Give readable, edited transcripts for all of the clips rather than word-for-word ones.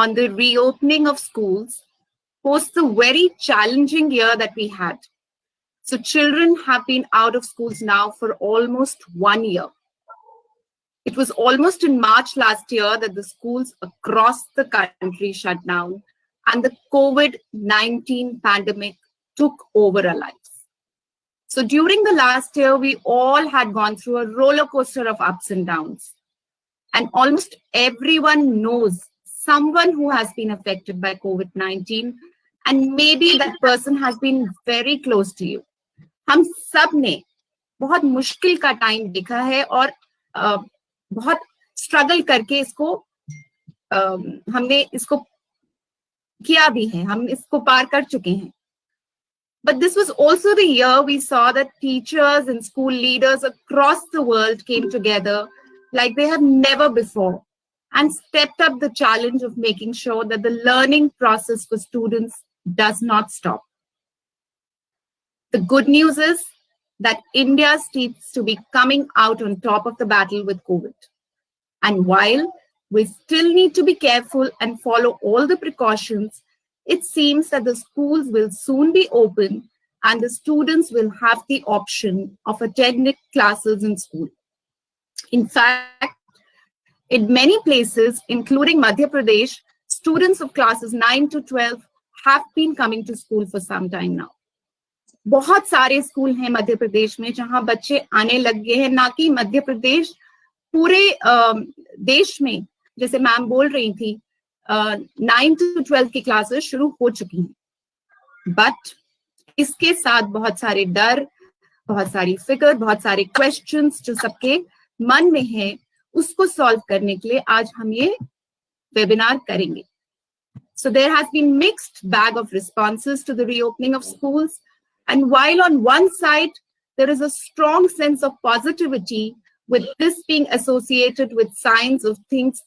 on the reopening of schools post the very challenging year that we had. So children have been out of schools now for almost 1 year. It was almost in March last year that the schools across the country shut down and the COVID-19 pandemic took over our lives. So during the last year, we all had gone through a roller coaster of ups and downs. And almost everyone knows someone who has been affected by COVID-19, and maybe that person has been very close to you. हम सब ने बहुत मुश्किल का time देखा है और बहुत स्ट्रगल करके इसको हमने इसको किया भी है, हम इसको पार कर चुके हैं. But this was also the year we saw that teachers and school leaders across the world came together like they have never before and stepped up the challenge of making sure that the learning process for students does not stop. The good news is that India seems to be coming out on top of the battle with COVID. And while we still need to be careful and follow all the precautions, it seems that the schools will soon be open and the students will have the option of attending classes in school. In fact, in many places, including Madhya Pradesh, students of classes 9 to 12 have been coming to school for some time now. बहुत सारे school हैं मध्य प्रदेश में जहां बच्चे आने लग गए हैं, ना कि मध्य प्रदेश, पूरे देश में, जैसे मैम बोल रही थी, 9 to 12 की क्लासेस शुरू हो चुकी हैं. बट इसके साथ बहुत सारे डर, बहुत सारी फिक्र, बहुत सारे क्वेश्चंस जो सबके मन में है, उसको सॉल्व करने के लिए आज हम ये वेबिनार करेंगे. So there has been mixed bag of responses to the reopening of schools. And while on one side, there is a strong sense of positivity with this being associated with signs of things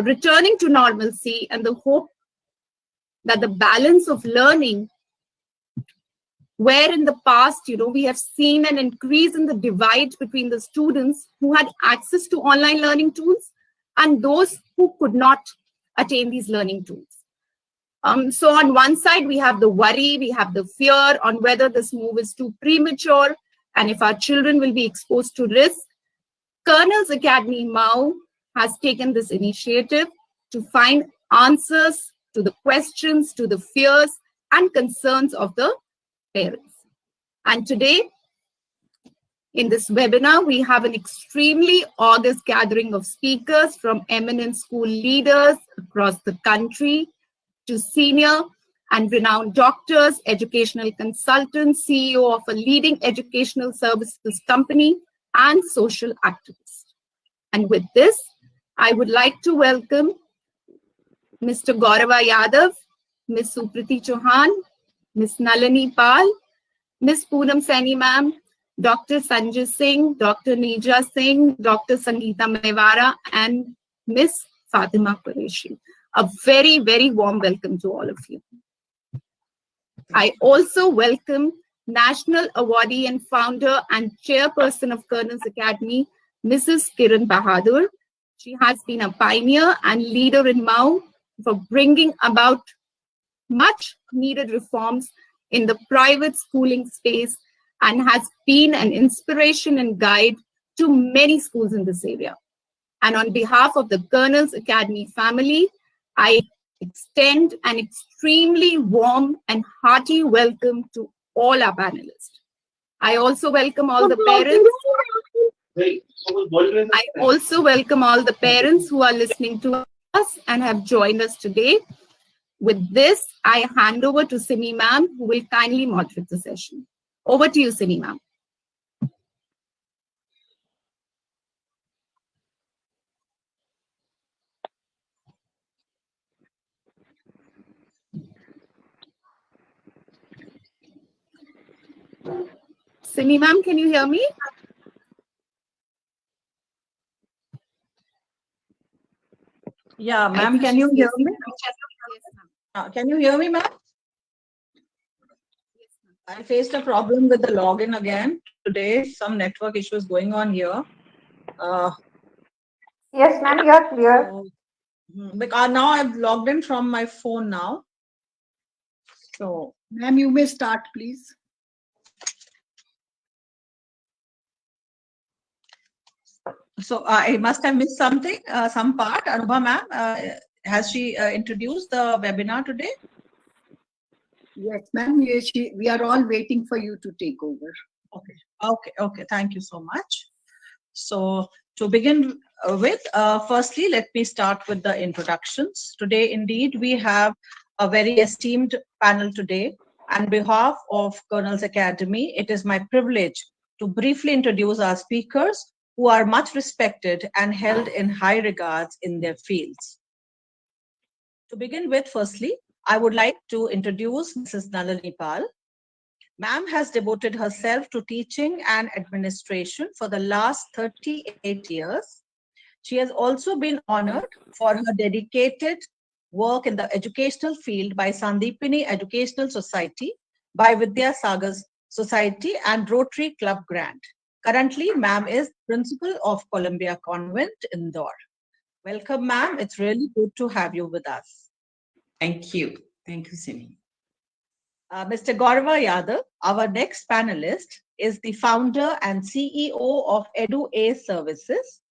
returning to normalcy and the hope that the balance of learning, where in the past, we have seen an increase in the divide between the students who had access to online learning tools and those who could not attain these learning tools. So on one side, we have the worry, we have the fear on whether this move is too premature and if our children will be exposed to risk. Colonel's Academy MAU has taken this initiative to find answers to the questions, to the fears and concerns of the parents. And today, in this webinar, we have an extremely august gathering of speakers from eminent school leaders across the country to senior and renowned doctors, educational consultants, CEO of a leading educational services company, and social activists. And with this, I would like to welcome Mr. Gaurava Yadav, Ms. Supriti Chauhan, Ms. Nalini Pal, Ms. Poonam Saini ma'am, Dr. Sanjay Singh, Dr. Neeja Singh, Dr. Sangeeta Mewara, and Ms. Fatima Qureshi. A very, very warm welcome to all of you. I also welcome National Awardee and founder and chairperson of Colonel's Academy, Mrs. Kiran Bahadur. She has been a pioneer and leader in MAU for bringing about much needed reforms in the private schooling space and has been an inspiration and guide to many schools in this area. And on behalf of the Colonel's Academy family, I extend an extremely warm and hearty welcome to all our panelists. I also welcome all the parents. I also welcome all the parents who are listening to us and have joined us today. With this, I hand over to Simi ma'am, who will kindly moderate the session. Over to you, Simi ma'am. Simi ma'am, can you hear me? Yeah, ma'am, can you hear me? Can you hear me, ma'am? I faced a problem with the login again today. Some network issues going on here. Yes, ma'am, you are clear. Because now I've logged in from my phone now. So, ma'am, you may start, please. So I must have missed something, some part. Anubha ma'am, has she introduced the webinar today? Yes, ma'am. We are all waiting for you to take over. Okay. Thank you so much. So to begin with, firstly, let me start with the introductions. Today, indeed, we have a very esteemed panel today. On behalf of Colonel's Academy, it is my privilege to briefly introduce our speakers who are much respected and held in high regards in their fields. To begin with, firstly, I would like to introduce Mrs. Nalini Pal. Ma'am has devoted herself to teaching and administration for the last 38 years. She has also been honored for her dedicated work in the educational field by Sandeepini Educational Society, by Vidya Sagar Society and Rotary Club Grant. Currently, ma'am is principal of Columbia Convent, Indore. Welcome, ma'am. It's really good to have you with us. Thank you. Thank you, Simi. Mr. Gaurav Yadav, our next panelist, is the founder and CEO of EduA Services.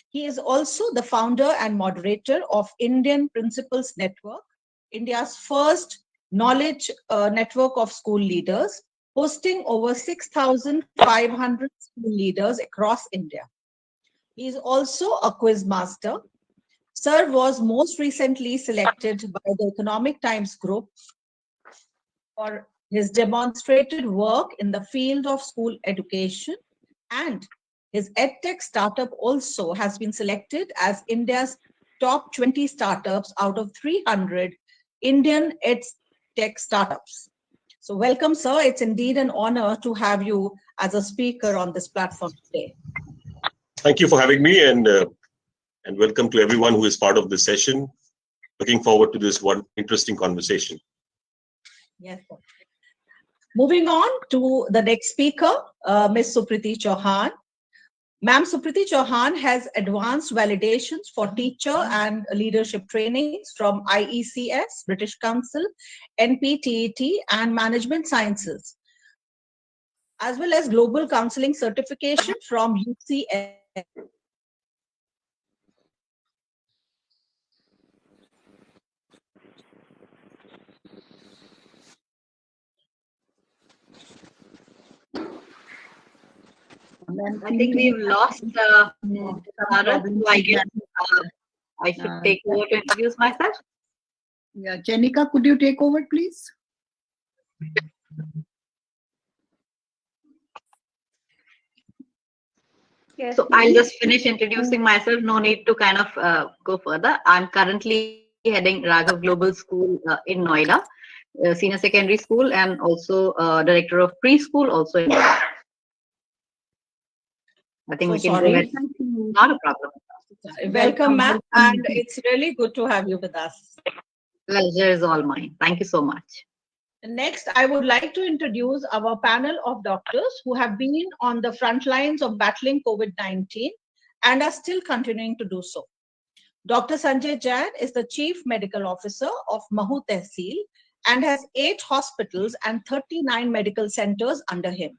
He is also the founder and moderator of Indian Principals Network, India's first knowledge network of school leaders, hosting over 6,500 school leaders across India. He is also a quiz master. Sir was most recently selected by the Economic Times Group for his demonstrated work in the field of school education, and his EdTech startup also has been selected as India's top 20 startups out of 300 Indian EdTech startups. So welcome, sir. It's indeed an honor to have you as a speaker on this platform today. Thank you for having me, and welcome to everyone who is part of this session. Looking forward to this one interesting conversation. Yes, sir. Moving on to the next speaker, Ms. Supriti Chauhan. Ma'am Supriti Chauhan has advanced validations for teacher and leadership trainings from IECS, British Council, NPTET, and Management Sciences, as well as Global Counseling Certification from UCS. I think we've lost Sarah, so I guess I should take over to introduce myself. Yeah, Jenica, could you take over, please? Yes, so I'll just finish introducing myself. No need to kind of go further. I'm currently heading Raghav Global School in Noida, senior secondary school, and also director of preschool also in Noida. I think we can go ahead. Not a problem. Welcome, ma'am, and it's really good to have you with us. Pleasure is all mine. Thank you so much. Next, I would like to introduce our panel of doctors who have been on the front lines of battling COVID-19 and are still continuing to do so. Dr. Sanjay Jain is the Chief Medical Officer of Mahu Tehsil and has 8 hospitals and 39 medical centers under him.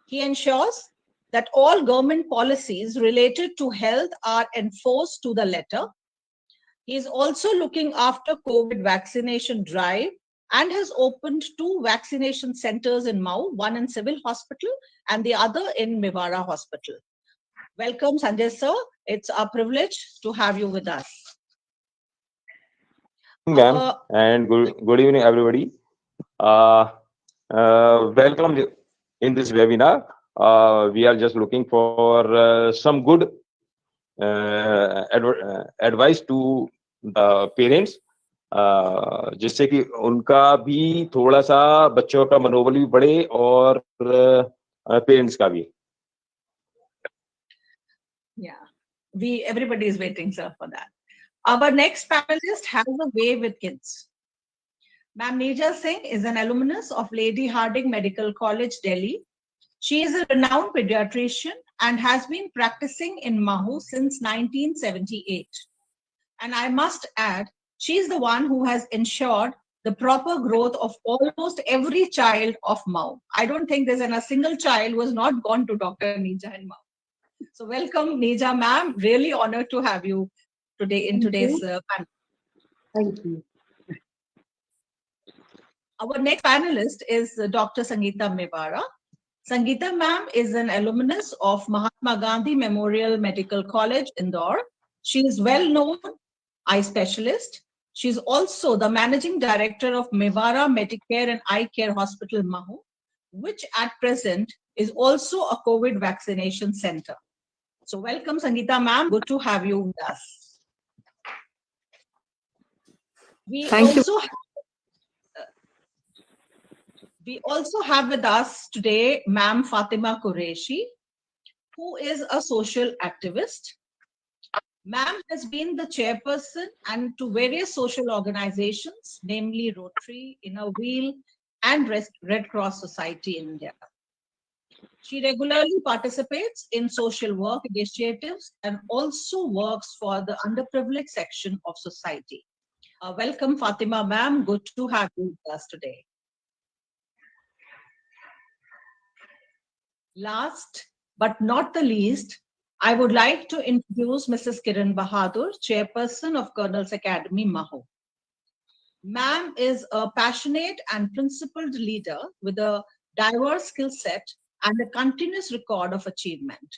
He ensures that all government policies related to health are enforced to the letter. He is also looking after COVID vaccination drive and has opened 2 vaccination centers in Mau, one in Civil Hospital and the other in Mivara Hospital. Welcome, Sanjay sir. It's our privilege to have you with us. Ma'am, and good evening, everybody. Welcome in this webinar. We are just looking for some good advice to the parents, जिससे कि उनका भी थोड़ा सा बच्चों का मनोबल भी बढ़े और पेरेंट्स का भी. Yeah, everybody is waiting, sir, for that. Our next panelist has a way with kids. Ma'am Neja Singh is an alumnus of Lady Hardinge Medical College, Delhi. She is a renowned pediatrician and has been practicing in Mahu since 1978. And I must add, she's the one who has ensured the proper growth of almost every child of Mau. I don't think there's a single child who has not gone to Dr. Neeja in Mau. So welcome, Neeja ma'am. Really honored to have you today in today's panel. Thank you. Our next panelist is Dr. Sangeeta Mewara. Sangeeta ma'am is an alumnus of Mahatma Gandhi Memorial Medical College, Indore. She is well known eye specialist. She is also the managing director of Mewara Medicare and Eye Care Hospital, Mahu, which at present is also a COVID vaccination center. So welcome, Sangeeta ma'am. Good to have you with us. Thank you. We also have with us today Ma'am Fatima Qureshi, who is a social activist. Ma'am has been the chairperson and to various social organizations, namely Rotary, Inner Wheel, and Red Cross Society in India. She regularly participates in social work initiatives and also works for the underprivileged section of society. Welcome, Fatima ma'am. Good to have you with us today. Last but not the least, I would like to introduce Mrs. Kiran Bahadur, Chairperson of Colonel's Academy, Mahu. Ma'am is a passionate and principled leader with a diverse skill set and a continuous record of achievement.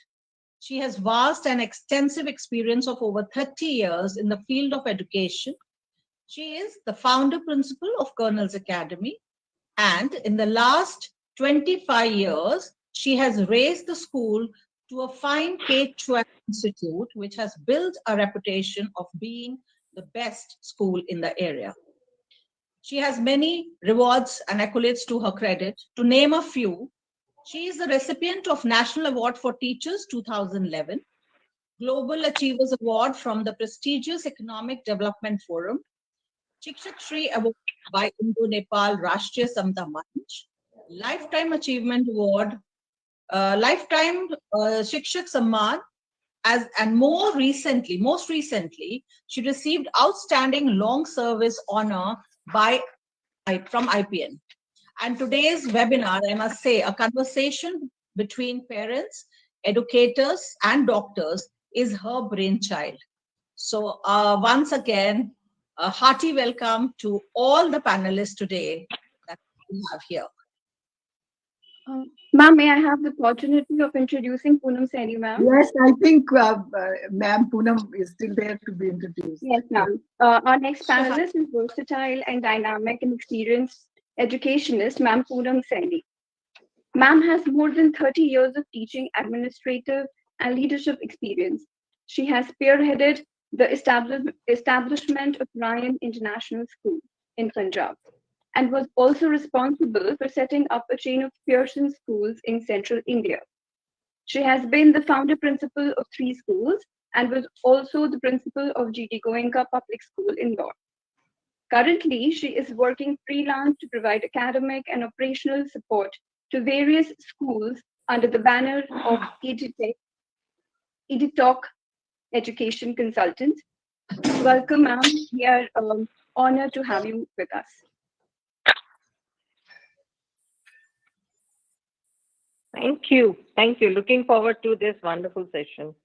She has vast and extensive experience of over 30 years in the field of education. She is the founder principal of Colonel's Academy, and in the last 25 years, she has raised the school to a fine K-12 institute, which has built a reputation of being the best school in the area. She has many rewards and accolades to her credit. To name a few, she is the recipient of National Award for Teachers 2011, Global Achievers Award from the prestigious Economic Development Forum, Shikshak Shri Award by Indo-Nepal Rashtriya Samta Manch, Lifetime Achievement Award, Lifetime Shikshak Samman, and most recently, she received Outstanding Long Service Honor from IPN. And today's webinar, I must say, a conversation between parents, educators, and doctors is her brainchild. So once again, a hearty welcome to all the panelists today that we have here. Ma'am, may I have the opportunity of introducing Poonam Saini, ma'am? Yes, I think ma'am Poonam is still there to be introduced. Yes, ma'am. Our next panelist is versatile and dynamic and experienced educationist, ma'am Poonam Saini. Ma'am has more than 30 years of teaching, administrative, and leadership experience. She has spearheaded the establishment of Ryan International School in Punjab, and was also responsible for setting up a chain of Pearson schools in central India. She has been the founder principal of 3 schools and was also the principal of GT Goenka Public School in Indore. Currently, she is working freelance to provide academic and operational support to various schools under the banner of EduTalk Education Consultant. Welcome, ma'am. We are honored to have you with us. Thank you. Thank you. Looking forward to this wonderful session.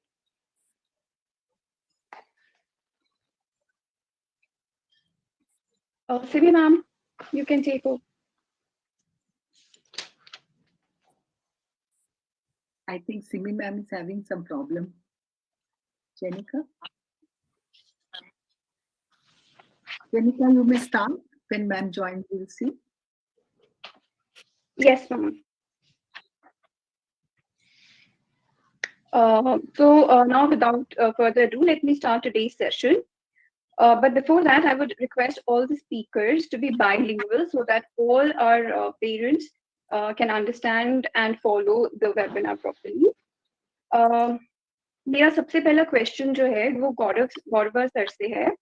Simi, ma'am, you can take over. I think Simi ma'am is having some problem. Jenica? Jenica, you may start. When ma'am joins, we'll see. Yes, ma'am. Now, without further ado, let me start today's session. But before that, I would request all the speakers to be bilingual so that all our parents can understand and follow the webinar properly. मेरा सबसे पहला question जो है वो गौरव sir से है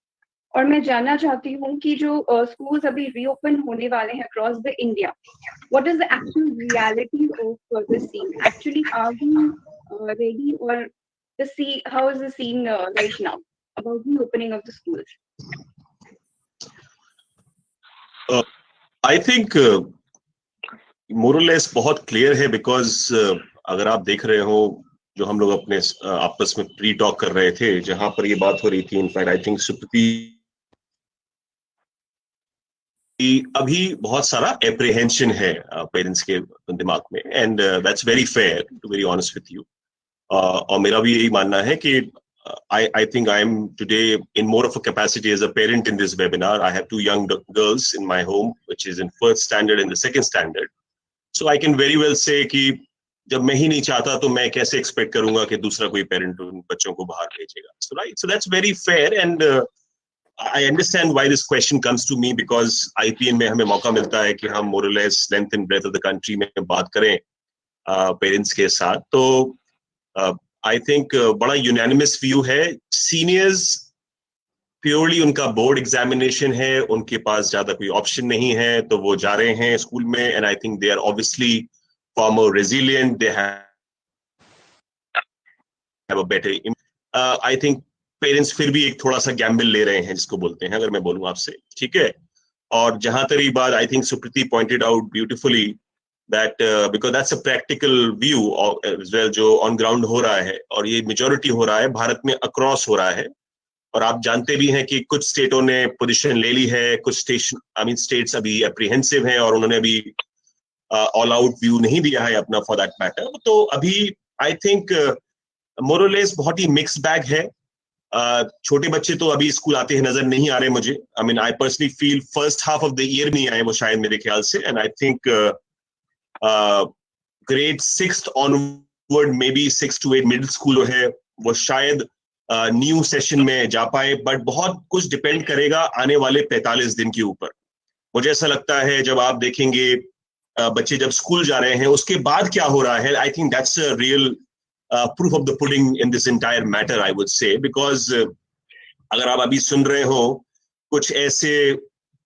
और मैं जानना चाहती हूँ कि जो schools अभी reopen होने वाले हैं across the India, what is the actual reality of the scene? Actually, are we ready, or how is the scene right now? about the opening of the schools? I think more or less बहुत clear है because अगर आप देख रहे हो जो हम लोग अपने आपस में प्री टॉक कर रहे थे जहां पर ये बात हो रही थी इनफैक्ट आई थिंक सुप्रीति अभी बहुत सारा एप्रीहेंशन है पेरेंट्स के दिमाग में and that's very fair to very honest with you और मेरा भी यही मानना है कि I think I am today in more of a capacity as a parent in this webinar. I have 2 young girls in my home, which is in 1st standard and the 2nd standard. So I can very well say कि जब मैं ही नहीं चाहता तो मैं कैसे expect करूंगा कि दूसरा कोई पेरेंट उन बच्चों को बाहर भेजेगा. So right, so that's very fair and I understand why this question comes to me because IPN में हमें मौका मिलता है कि हम more or less length and breadth of the country में बात करें पेरेंट्स के साथ. तो I think बड़ा यूनानिमस व्यू है. सीनियर्स प्योरली उनका बोर्ड एग्जामिनेशन है, उनके पास ज्यादा कोई ऑप्शन नहीं है तो वो जा रहे हैं स्कूल में and I think they are obviously far more resilient. They have a better I think parents फिर भी एक थोड़ा सा गैम्बल ले रहे हैं जिसको बोलते हैं अगर मैं बोलूं आपसे, ठीक है. और जहां तक बात I think Supriti pointed out beautifully that because that's a practical view as well जो on ground हो रहा है और ये majority हो रहा है भारत में across हो रहा है. और आप जानते भी हैं कि कुछ स्टेटों ने पोजीशन ले ली है, कुछ स्टेट्स अभी एप्रीहेंसिव हैं और उन्होंने अभी ऑल आउट व्यू नहीं दिया है अपना फॉर दैट मैटर. तो अभी आई थिंक मोर और लेस बहुत ही मिक्स बैग है. छोटे बच्चे तो अभी स्कूल आते हैं नजर नहीं आ रहे मुझे. I mean I personally feel first half of the year नहीं आए वो शायद मेरे ख्याल से and I think grade 6th onward maybe 6 to 8 middle school है वो शायद न्यू सेशन में जा पाए बट बहुत कुछ डिपेंड करेगा आने वाले 45 दिन के ऊपर. मुझे ऐसा लगता है जब आप देखेंगे बच्चे जब स्कूल जा रहे हैं उसके बाद क्या हो रहा है. I think that's a real proof of the pudding in this entire matter I would say because अगर आप अभी सुन रहे हो कुछ ऐसे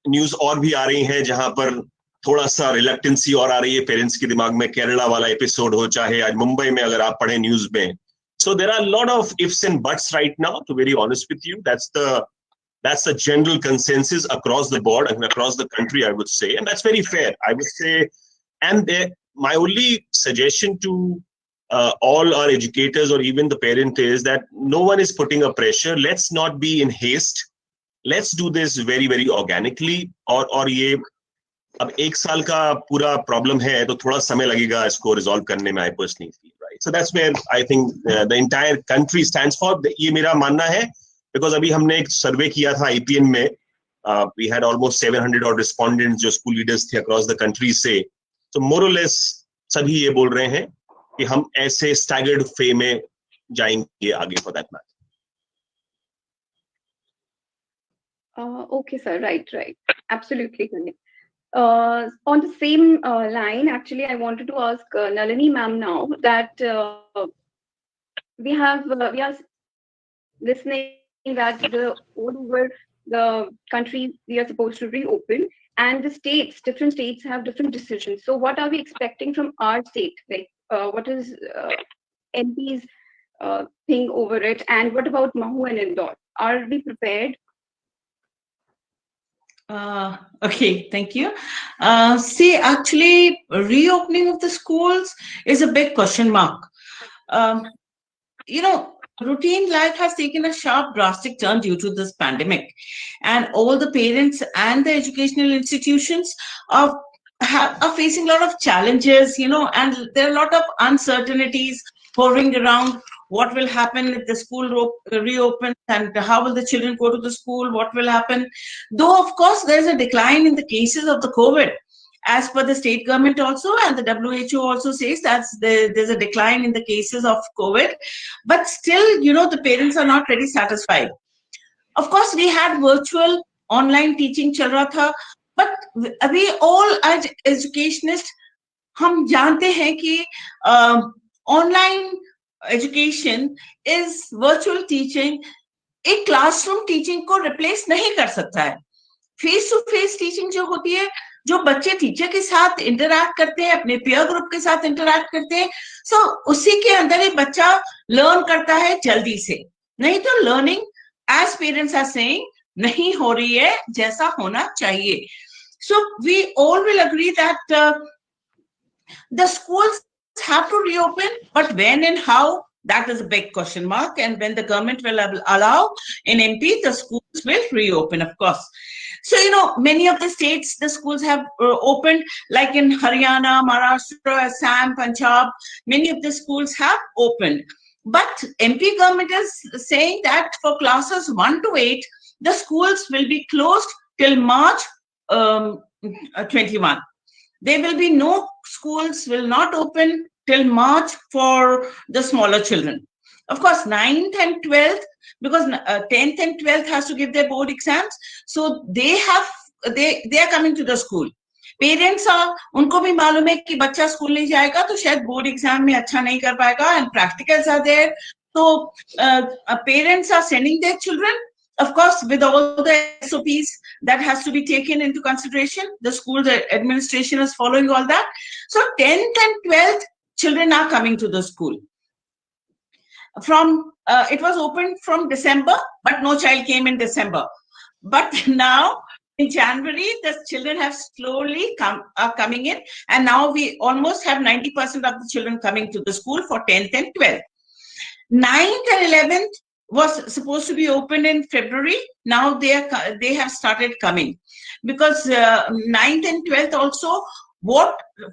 न्यूज और भी आ रही हैं जहां पर थोड़ा सा रिलक्टेंसी और आ रही है पेरेंट्स के दिमाग में. केरला वाला एपिसोड हो चाहे आज मुंबई में अगर आप पढ़े न्यूज में. So there are lot of ifs and buts right now to very honest with you. that's the general consensus across the board and across the country I would say and that's very fair I would say. And my only suggestion to all our educators or even the parent is that no one is putting a pressure. Let's not be in haste. Let's do this very very organically. और ये अब 1 साल का पूरा problem है तो थोड़ा समय लगेगा इसको रिजॉल्व करने में. I personally feel right. So that's where I think the entire country stands for. ये मेरा मानना है बिकॉज अभी हमने एक सर्वे किया था आईपीएन में. वी हैड ऑलमोस्ट 700 और रिस्पोंडेंट्स जो स्कूल लीडर्स थे अक्रॉस द कंट्री से. तो मोर और लेस सभी ये बोल रहे हैं कि हम ऐसे स्टैगर्ड फे में जाएंगे आगे for that matter. Okay, sir. Right. Absolutely correct. On the same line, actually, I wanted to ask Nalini ma'am now that we are listening that all over the country we are supposed to reopen, and the different states have different decisions. So, what are we expecting from our state? Like, what is MP's thing over it, and what about Mahu and Indore? Are we prepared? Okay, thank you. See, actually, reopening of the schools is a big question mark. Routine life has taken a sharp, drastic turn due to this pandemic, and all the parents and the educational institutions are facing a lot of challenges, and there are a lot of uncertainties hovering around. What will happen if the school reopens and how will the children go to the school? What will happen? Though, of course, there's a decline in the cases of the COVID as per the state government also, and the WHO also says that there's a decline in the cases of COVID. But still, the parents are not really satisfied. Of course, we had virtual online teaching chal raha tha, but we all as educationists, hum jante hain ki online education is virtual teaching. एक classroom teaching को replace नहीं कर सकता है. Face to face teaching जो होती है, जो बच्चे टीचर के साथ इंटरैक्ट करते हैं, अपने पीयर ग्रुप के साथ इंटरैक्ट करते हैं, सो उसी के अंदर ही बच्चा लर्न करता है जल्दी से. नहीं तो learning as parents are saying, nahi ho rahi hai jaisa hona chahiye. So we all will agree that the schools have to reopen, but when and how, that is a big question mark. And when the government will allow in MP, the schools will reopen, of course. So, many of the states, the schools have opened, like in Haryana, Maharashtra, Assam, Punjab, many of the schools have opened. But MP government is saying that for classes 1 to 8, the schools will be closed till March 21. There will be no schools will not open till March for the smaller children. Of course, 9th and 12th, because 10th and 12th has to give their board exams. So they are coming to the school. Parents are, उनको भी मालूम है कि बच्चा school नहीं जाएगा तो शायद बोर्ड एग्जाम में अच्छा नहीं कर पाएगा, and practicals are there. So parents are sending their children. Of course, with all the SOPs that has to be taken into consideration, the school administration is following all that. So 10th and 12th children are coming to the school. From it was opened from December, but no child came in December. But now in January, the children have slowly coming in, and now we almost have 90% of the children coming to the school for 10th and 12th. 9th and 11th was supposed to be opened in February. Now they have started coming, because 9th and 12th also,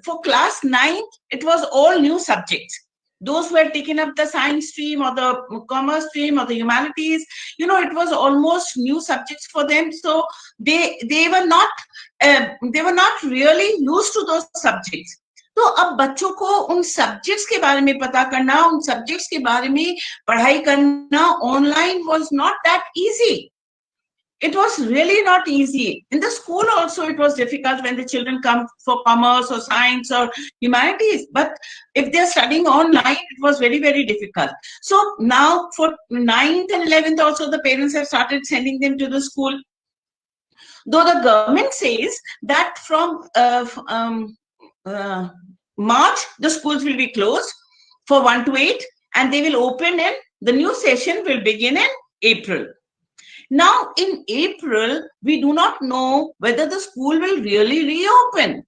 for class 9th, it was all new subjects. Those who had taken up the science stream or the commerce stream or the humanities, it was almost new subjects for them. So they were not really used to those subjects. तो अब बच्चों को उन subjects के बारे में पता करना, उन सब्जेक्ट्स के बारे में पढ़ाई करना online was not that easy. It was really not easy. In the school also, it was difficult when the children come for commerce or science or humanities. But if they're studying online, it was very, very difficult. So now for 9th and 11th also, the parents have started sending them to the school. Though the government says that from March, the schools will be closed for 1 to 8, and they will open in, the new session will begin in April. Now, in April, we do not know whether the school will really reopen.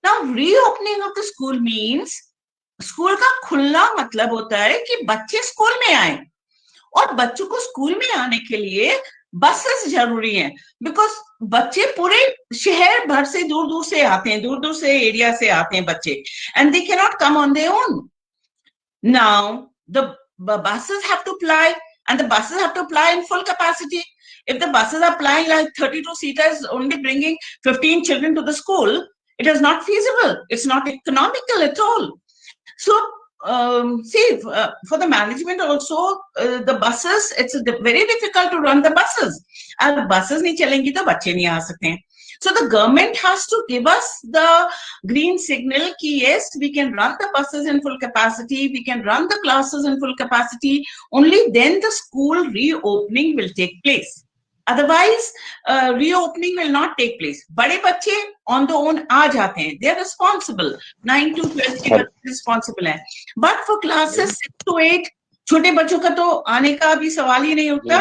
Now, reopening of the school means, school का खुलना मतलब होता है कि बच्चे school में आए, और बच्चों को स्कूल में आने के लिए बसेस जरूरी हैं, बिकॉज बच्चे पूरे शहर भर से दूर दूर से आते हैं, दूर दूर से एरिया से आते हैं बच्चे, and they can not come on their own. Now the buses have to ply, and the buses have to ply in full capacity. If the buses are plying like 32 seaters, only bringing 15 children to the school, it is not feasible. It's not economical at all. So for the management also, the buses, it's very difficult to run the buses. And buses nahi chalengi to bacche nahi aa sakte hain. So the government has to give us the green signal ki yes, we can run the buses in full capacity, we can run the classes in full capacity. Only then the school reopening will take place. Otherwise, reopening will not take place. बड़े बच्चे on their own आ जाते हैं. They are responsible. 9 to 12 के बच्चे responsible हैं. But for classes 6 to 8, छोटे बच्चों का तो आने का भी सवाल ही नहीं उठता.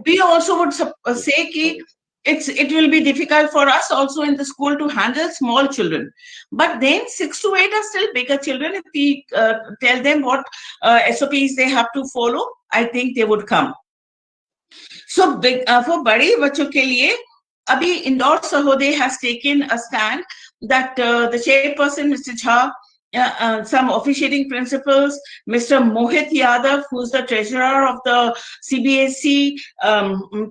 We also would say कि it will be difficult for us also in the school to handle small children. But then 6 to 8 are still bigger children. If we tell them what SOPs they have to follow, I think they would come. So for बड़े बच्चों के लिए अभी Indore Sahodey has taken a stand that the chairperson, Mr. Jha, some officiating principals, Mr. Mohit Yadav, who's the treasurer of the CBSE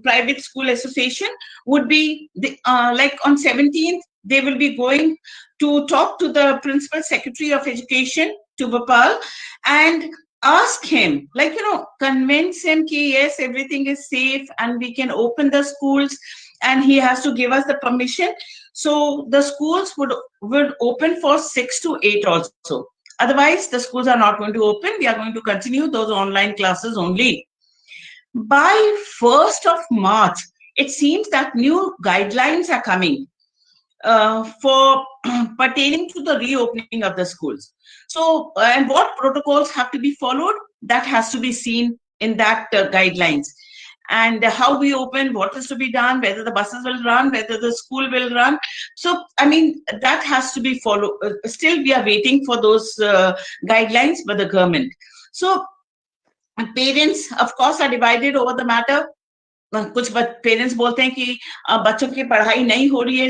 Private School Association, would be like on 17th, they will be going to talk to the Principal Secretary of Education to Bhopal and ask him, like, convince him ki yes, everything is safe and we can open the schools, and he has to give us the permission. So the schools would open for 6 to 8 also. Otherwise, the schools are not going to open. We are going to continue those online classes only. By 1st of March, it seems that new guidelines are coming for pertaining to the reopening of the schools. So, and what protocols have to be followed, that has to be seen in that guidelines. And how we open, what is to be done, whether the buses will run, whether the school will run. So, I mean, that has to be followed. Still, we are waiting for those guidelines by the government. So, parents, of course, are divided over the matter. कुछ parents बोलते हैं कि बच्चों की पढ़ाई नहीं हो रही है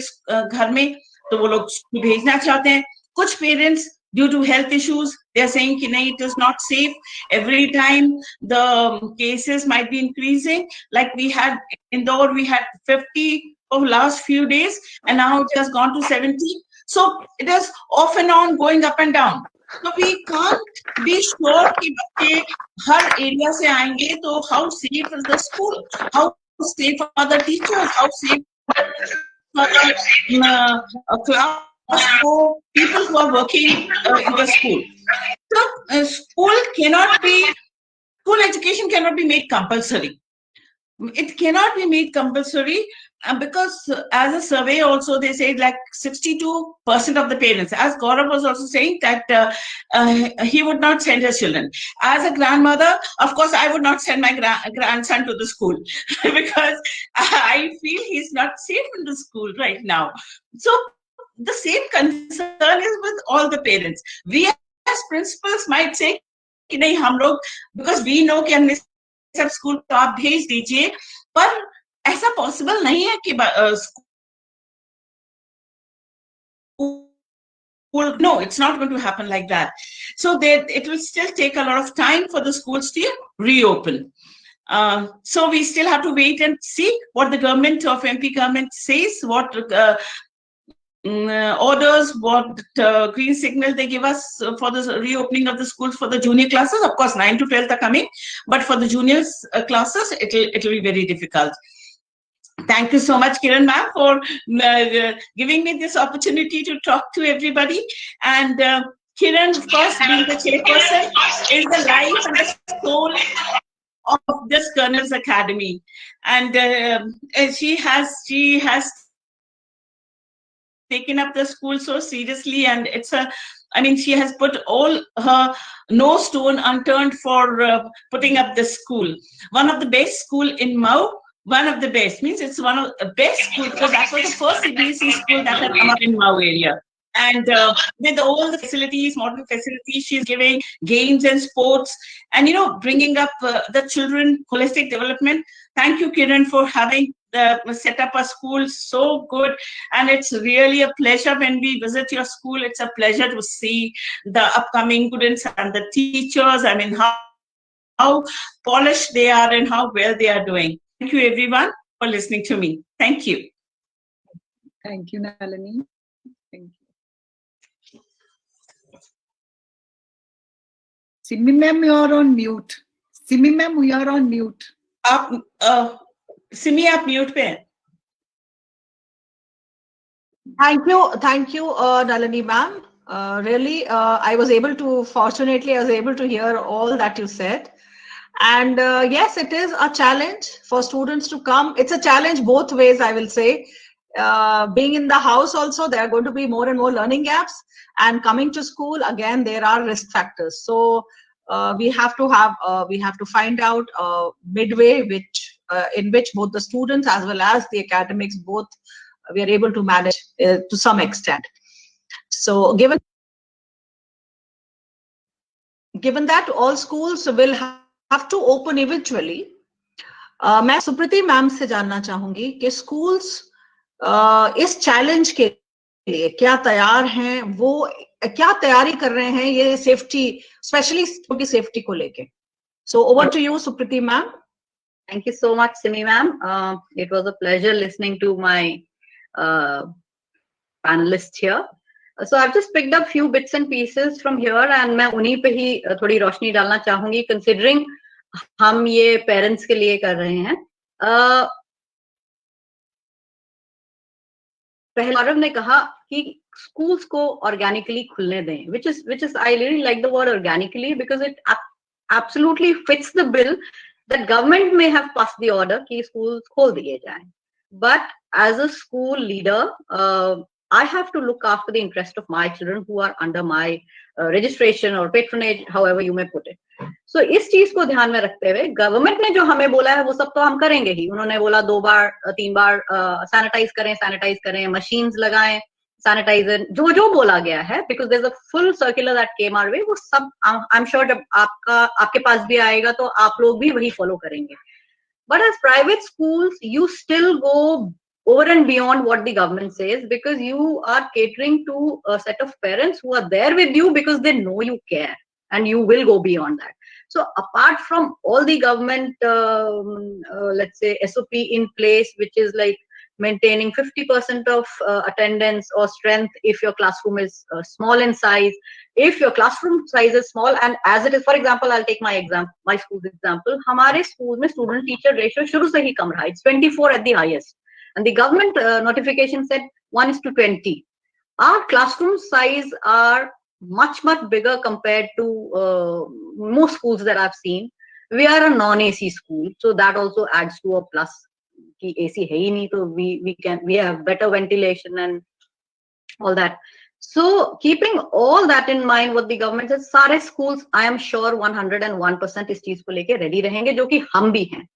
घर में, तो वो लोग भेजना चाहते हैं. कुछ parents, due to health issues, they are saying that it is not safe. Every time the cases might be increasing. Like we had in Indore, we had 50 of last few days, and now it has gone to 70. So it is off and on, going up and down. So we can't be sure कि बच्चे हर area से आएंगे, तो how safe is the school? How safe are the teachers? How safe are the class for people who are working in the school? So school education cannot be made compulsory. It cannot be made compulsory because as a survey also they say like 62% of the parents, as Gaurav was also saying, that he would not send his children. As a grandmother, of course, I would not send my grandson to the school because I feel he's not safe in the school right now. So the same concern is with all the parents. We as principals might say, because we know कि हमने सब school तो आप भेज दीजिए, पर ऐसा possible नहीं है कि no, it's not going to happen like that. So it will still take a lot of time for the schools to reopen. So we still have to wait and see what the government of MP government says, what orders, what green signal they give us for the reopening of the schools for the junior classes. Of course, 9 to 12 are coming, but for the juniors classes, it will be very difficult. Thank you so much, Kiran ma'am, for giving me this opportunity to talk to everybody. And Kiran, of course, being the chairperson, is the life and the soul of this Colonel's Academy. And she has taken up the school so seriously, and she has put all her no stone unturned for putting up the school. One of the best school in Mau. One of the best means it's one of the best schools, because that was the first CBSE school that had come up in Mau area. And with all the facilities, modern facilities, she's giving games and sports, and bringing up the children, holistic development. Thank you, Kiran, for having set up a school so good. And it's really a pleasure when we visit your school. It's a pleasure to see the upcoming students and the teachers. I mean, how polished they are and how well they are doing. Thank you, everyone, for listening to me. Thank you. Thank you, Nalini. Thank you. Simi ma'am, you are on mute. Simi ma'am, we are on mute. Simi, आप mute पे हैं. Thank you, Nalini ma'am. Really, fortunately, I was able to hear all that you said. And yes, it is a challenge for students to come. It's a challenge both ways, I will say. Being in the house also, there are going to be more and more learning gaps. And coming to school, again, there are risk factors. So we have to find out midway in which both the students as well as the academics, both we are able to manage to some extent. So given that all schools will have to open eventually, मैं Supriti ma'am से जानना चाहूंगी कि schools इस challenge के लिए क्या तैयार हैं, वो क्या तैयारी कर रहे हैं ये safety, especially student safety को लेके. So over to you, Supriti ma'am. Thank you so much, Simi ma'am. It was a pleasure listening to my panelists here. So I've just picked up few bits and pieces from here, and मैं उन्हीं पे ही थोड़ी रोशनी डालना चाहूंगी, considering हम ये parents के लिए कर रहे हैं. पहले गौरव ने कहा कि schools को organically खुलने दें, which is I really like the word organically, because it absolutely fits the bill that government may have passed the order कि schools खोल दिए जाएं. But as a school leader, I have to look after the interest of my children who are under my registration or patronage, however you may put it. So इस चीज को ध्यान में रखते हुए गवर्नमेंट ने जो हमें बोला है वो सब तो हम करेंगे ही. उन्होंने बोला 2 बार 3 बार सैनिटाइज करें, मशीन्स लगाएं, सैनिटाइजर, जो जो बोला गया है, because there is a full circular that came our way, वो सब आई एम श्योर जब आपके पास भी आएगा तो आप लोग भी वही फॉलो करेंगे. But as private schools, you still go over and beyond what the government says, because you are catering to a set of parents who are there with you because they know you care, and you will go beyond that. So apart from all the government, let's say SOP in place, which is like maintaining 50% of attendance or strength if your classroom is small in size. If your classroom size is small, and as it is, for example, I'll take my school's example. हमारे school में student teacher ratio शुरू से ही कम रहा. It's 24 at the highest, and the government notification said 1:20. Our classroom size are much bigger compared to most schools that I've seen. We are a non-AC school, so that also adds to a plus. कि AC है ही नहीं, तो we have better ventilation and all that. So keeping all that in mind, what the government says, सारे schools I am sure 101% इस चीज को लेके ready रहेंगे, जो कि हम भी हैं.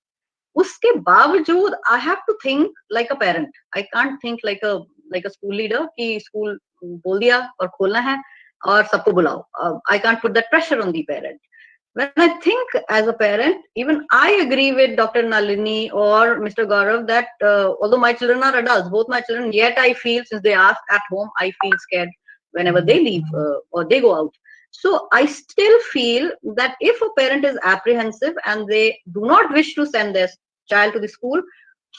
उसके बावजूद I have to think like a parent. I can't think like a school leader कि school बोल दिया और खोलना है और सबको बुलाओ. I can't put that pressure on the parent. When I think as a parent, even I agree with Dr. Nalini or Mr. Gaurav that although my children are adults, both my children, yet I feel, since they are at home, I feel scared whenever they leave or they go out. So I still feel that if a parent is apprehensive and they do not wish to send their child to the school,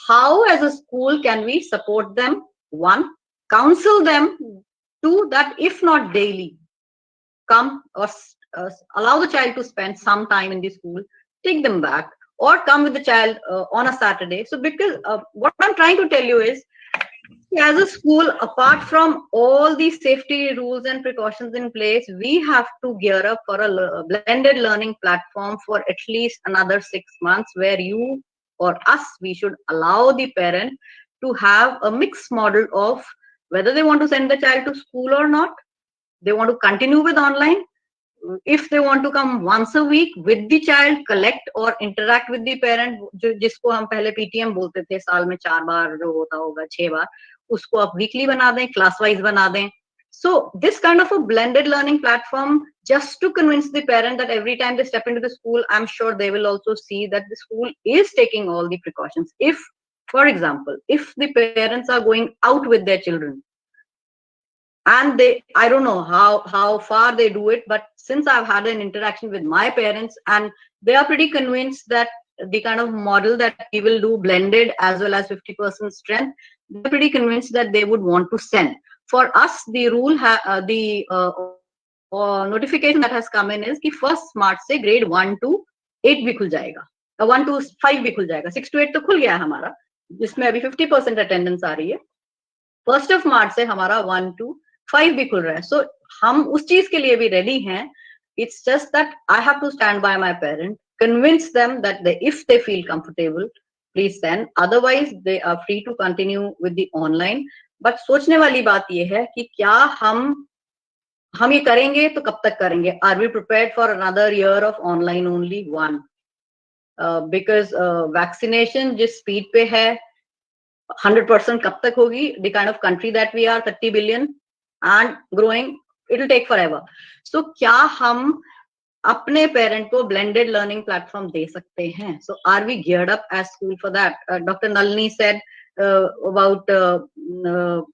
how as a school can we support them? One, counsel them. Two, that if not daily, come or allow the child to spend some time in the school, take them back, or come with the child on a Saturday. So because what I'm trying to tell you is, as a school, apart from all these safety rules and precautions in place, we have to gear up for a blended learning platform for at least another 6 months, where you or us, we should allow the parent to have a mixed model of whether they want to send the child to school or not. They want to continue with online. If they want to come once a week with the child, collect or interact with the parent, जिसको हम पहले PTM बोलते थे, साल में 4 बार जो होता होगा 6 बार, उसको आप weekly बना दें, class wise बना दें. So this kind of a blended learning platform, just to convince the parent that every time they step into the school, I'm sure they will also see that the school is taking all the precautions. If, for example, if the parents are going out with their children, and I don't know how far they do it, but since I've had an interaction with my parents, and they are pretty convinced that the kind of model that we will do blended as well as 50% strength, they're pretty convinced that they would want to send. For us, the rule, notification that has come in is कि 1st March से grade 1 to 8 भी खुल जाएगा, 1 to 5 भी खुल जाएगा, 6 to 8 तो खुल गया है हमारा, जिसमें अभी 50% अटेंडेंस आ रही है. 1st of March से हमारा 1 to 5 भी खुल रहा है. So हम उस चीज के लिए भी ready हैं. It's just that I have to stand by my parent, convince them that if they feel comfortable, please send. Otherwise, they are free to continue with the online. But सोचने वाली बात ये है कि क्या हम ये करेंगे तो कब तक करेंगे? Are we prepared for another year of online only? One, because vaccination जिस speed पे है, 100% कब तक होगी? The kind of country that we are, 30 billion and growing, it will take forever. So क्या हम अपने parent को blended learning platform दे सकते हैं? So are we geared up as school for that? Dr. Nalini said about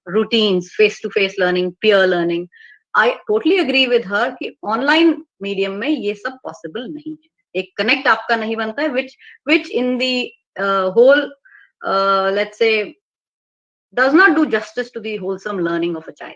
routines, face-to-face learning, peer learning. I totally agree with her कि online medium में ये सब possible नहीं है. एक connect आपका नहीं बनता है, which in the whole, let's say, does not do justice to the wholesome learning of a child.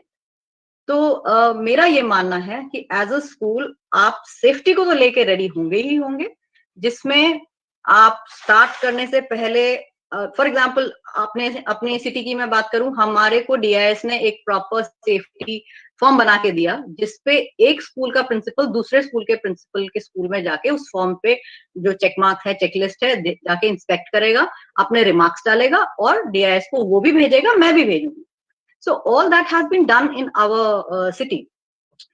तो मेरा ये मानना है कि एज अ स्कूल आप सेफ्टी को तो लेके रेडी होंगे ही होंगे, जिसमें आप स्टार्ट करने से पहले, फॉर एग्जांपल अपने सिटी की मैं बात करूं, हमारे को DIS ने एक प्रॉपर सेफ्टी फॉर्म बना के दिया, जिसपे एक स्कूल का प्रिंसिपल दूसरे स्कूल के प्रिंसिपल के स्कूल में जाके उस फॉर्म पे जो चेक मार्क है, चेकलिस्ट है, जाके इंस्पेक्ट करेगा, अपने रिमार्क्स डालेगा और DIS को वो भी भेजेगा, मैं भी भेजूंगी. So all that has been done in our city.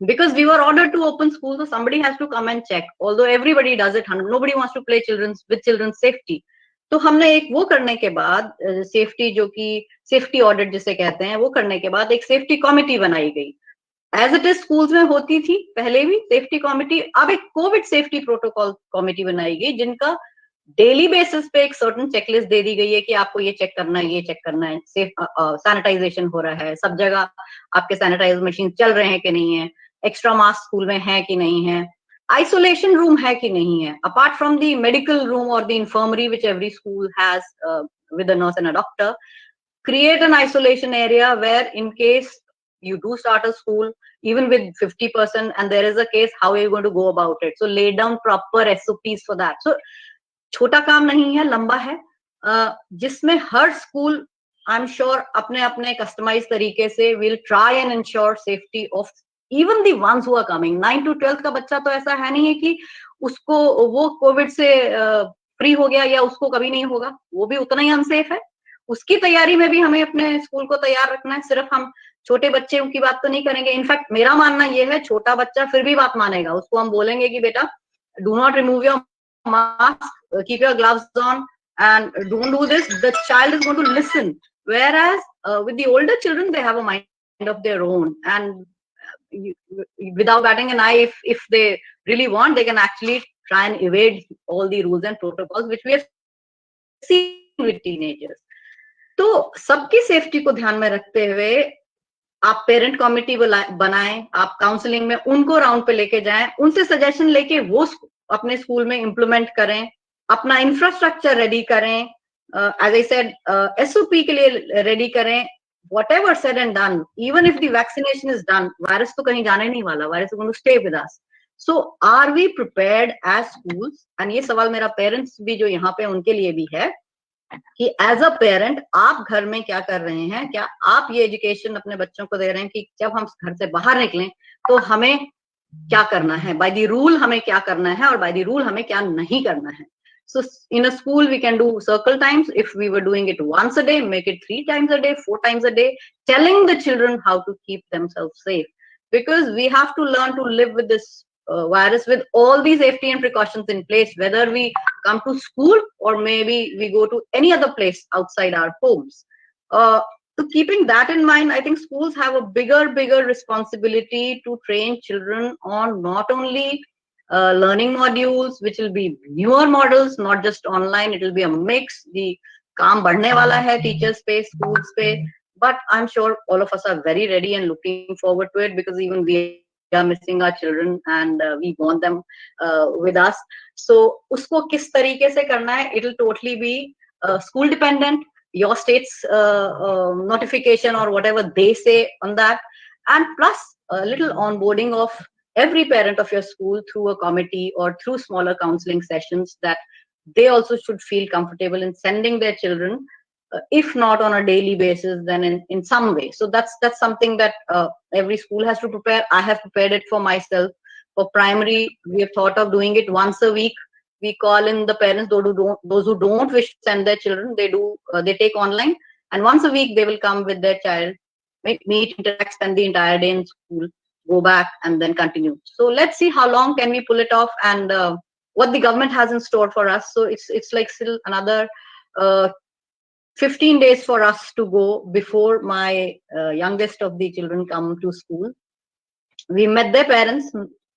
Because we were ordered to open schools, so somebody has to come and check. Although everybody does it, nobody wants to play with children's safety. तो हमने एक वो करने के बाद safety, जो कि safety audit जिसे कहते हैं, वो करने के बाद एक सेफ्टी कमिटी बनाई गई. एज इट इज स्कूल्स में होती थी पहले भी सेफ्टी कमिटी, अब एक कोविड सेफ्टी प्रोटोकॉल कमिटी बनाई गई, जिनका डेली बेसिस पे एक सर्टेन चेकलिस्ट दे दी गई है कि आपको ये चेक करना है, ये चेक करना है, सैनिटाइजेशन हो रहा है, सब जगह आपके सैनिटाइज मशीन चल रहे हैं कि नहीं है, एक्स्ट्रा मास्क स्कूल में है कि नहीं है, आइसोलेशन रूम है कि नहीं है, apart from the medical room और the infirmary which every school has with a nurse and a doctor. Create an isolation area where in case you do start a school even with 50% and there is a case, how are you going to go about it? So lay down proper SOPs for that. So छोटा काम नहीं है, लंबा है, जिसमें हर school I am sure अपने अपने कस्टमाइज तरीके से will try and ensure safety of even the ones who are coming. 9 to 12 का बच्चा तो ऐसा है नहीं है कि उसको वो कोविड से फ्री हो गया या उसको कभी नहीं होगा, वो भी उतना ही अनसेफ है. उसकी तैयारी में भी हमें अपने स्कूल को तैयार रखना है. सिर्फ हम छोटे बच्चे की बात तो नहीं करेंगे. इनफैक्ट मेरा मानना ये है, छोटा बच्चा फिर भी बात मानेगा. उसको हम बोलेंगे कि बेटा do not remove your mask, keep your gloves on and don't do this, the child is going to listen. Whereas with the older children, they have a mind of their own, and without batting an eye, if they really want, they can actually try and evade all the rules and protocols which we have seen with teenagers. तो सबकी safety को ध्यान में रखते हुए आप parent committee बनाएं, आप काउंसलिंग में उनको राउंड पे लेके जाएं, उनसे सजेशन लेके वो अपने स्कूल में इम्प्लीमेंट करें, अपना इंफ्रास्ट्रक्चर रेडी करें, एज आई सेड SOP के लिए रेडी करें. whatever said and done, even if the vaccination is done, virus तो कहीं जाने नहीं वाला, virus is going to stay with us. So are we prepared as schools? And ये सवाल मेरा पेरेंट्स भी जो यहाँ पे उनके लिए भी है कि एज अ पेरेंट आप घर में क्या कर रहे हैं, क्या आप ये एजुकेशन अपने बच्चों को दे रहे हैं कि जब हम घर से बाहर निकलें तो हमें क्या करना है, बाय द रूल हमें क्या करना है और बाय द रूल हमें क्या नहीं करना है. So in a school we can do circle times. If we were doing it once a day, make it 3 times a day, 4 times a day, telling the children how to keep themselves safe, because we have to learn to live with this virus with all these safety and precautions in place, whether we come to school or maybe we go to any other place outside our homes. So keeping that in mind, I think schools have a bigger responsibility to train children on not only learning modules, which will be newer models, not just online. It will be a mix. The काम बढ़ने वाला है teachers पे, schools पे, but I'm sure all of us are very ready and looking forward to it, because even we are missing our children and we want them with us. So उसको किस तरीके से करना है, it will totally be school dependent, your state's notification or whatever they say on that, and plus a little onboarding of every parent of your school through a committee or through smaller counseling sessions, that they also should feel comfortable in sending their children, if not on a daily basis, then in some way. So that's something that every school has to prepare. I have prepared it for myself. For primary, we have thought of doing it once a week. We call in the parents, those who don't wish to send their children, they take online, and once a week they will come with their child, meet, interact, spend the entire day in school, go back and then continue. So let's see how long can we pull it off, and what the government has in store for us. So it's like still another 15 days for us to go before my youngest of the children come to school. We met their parents.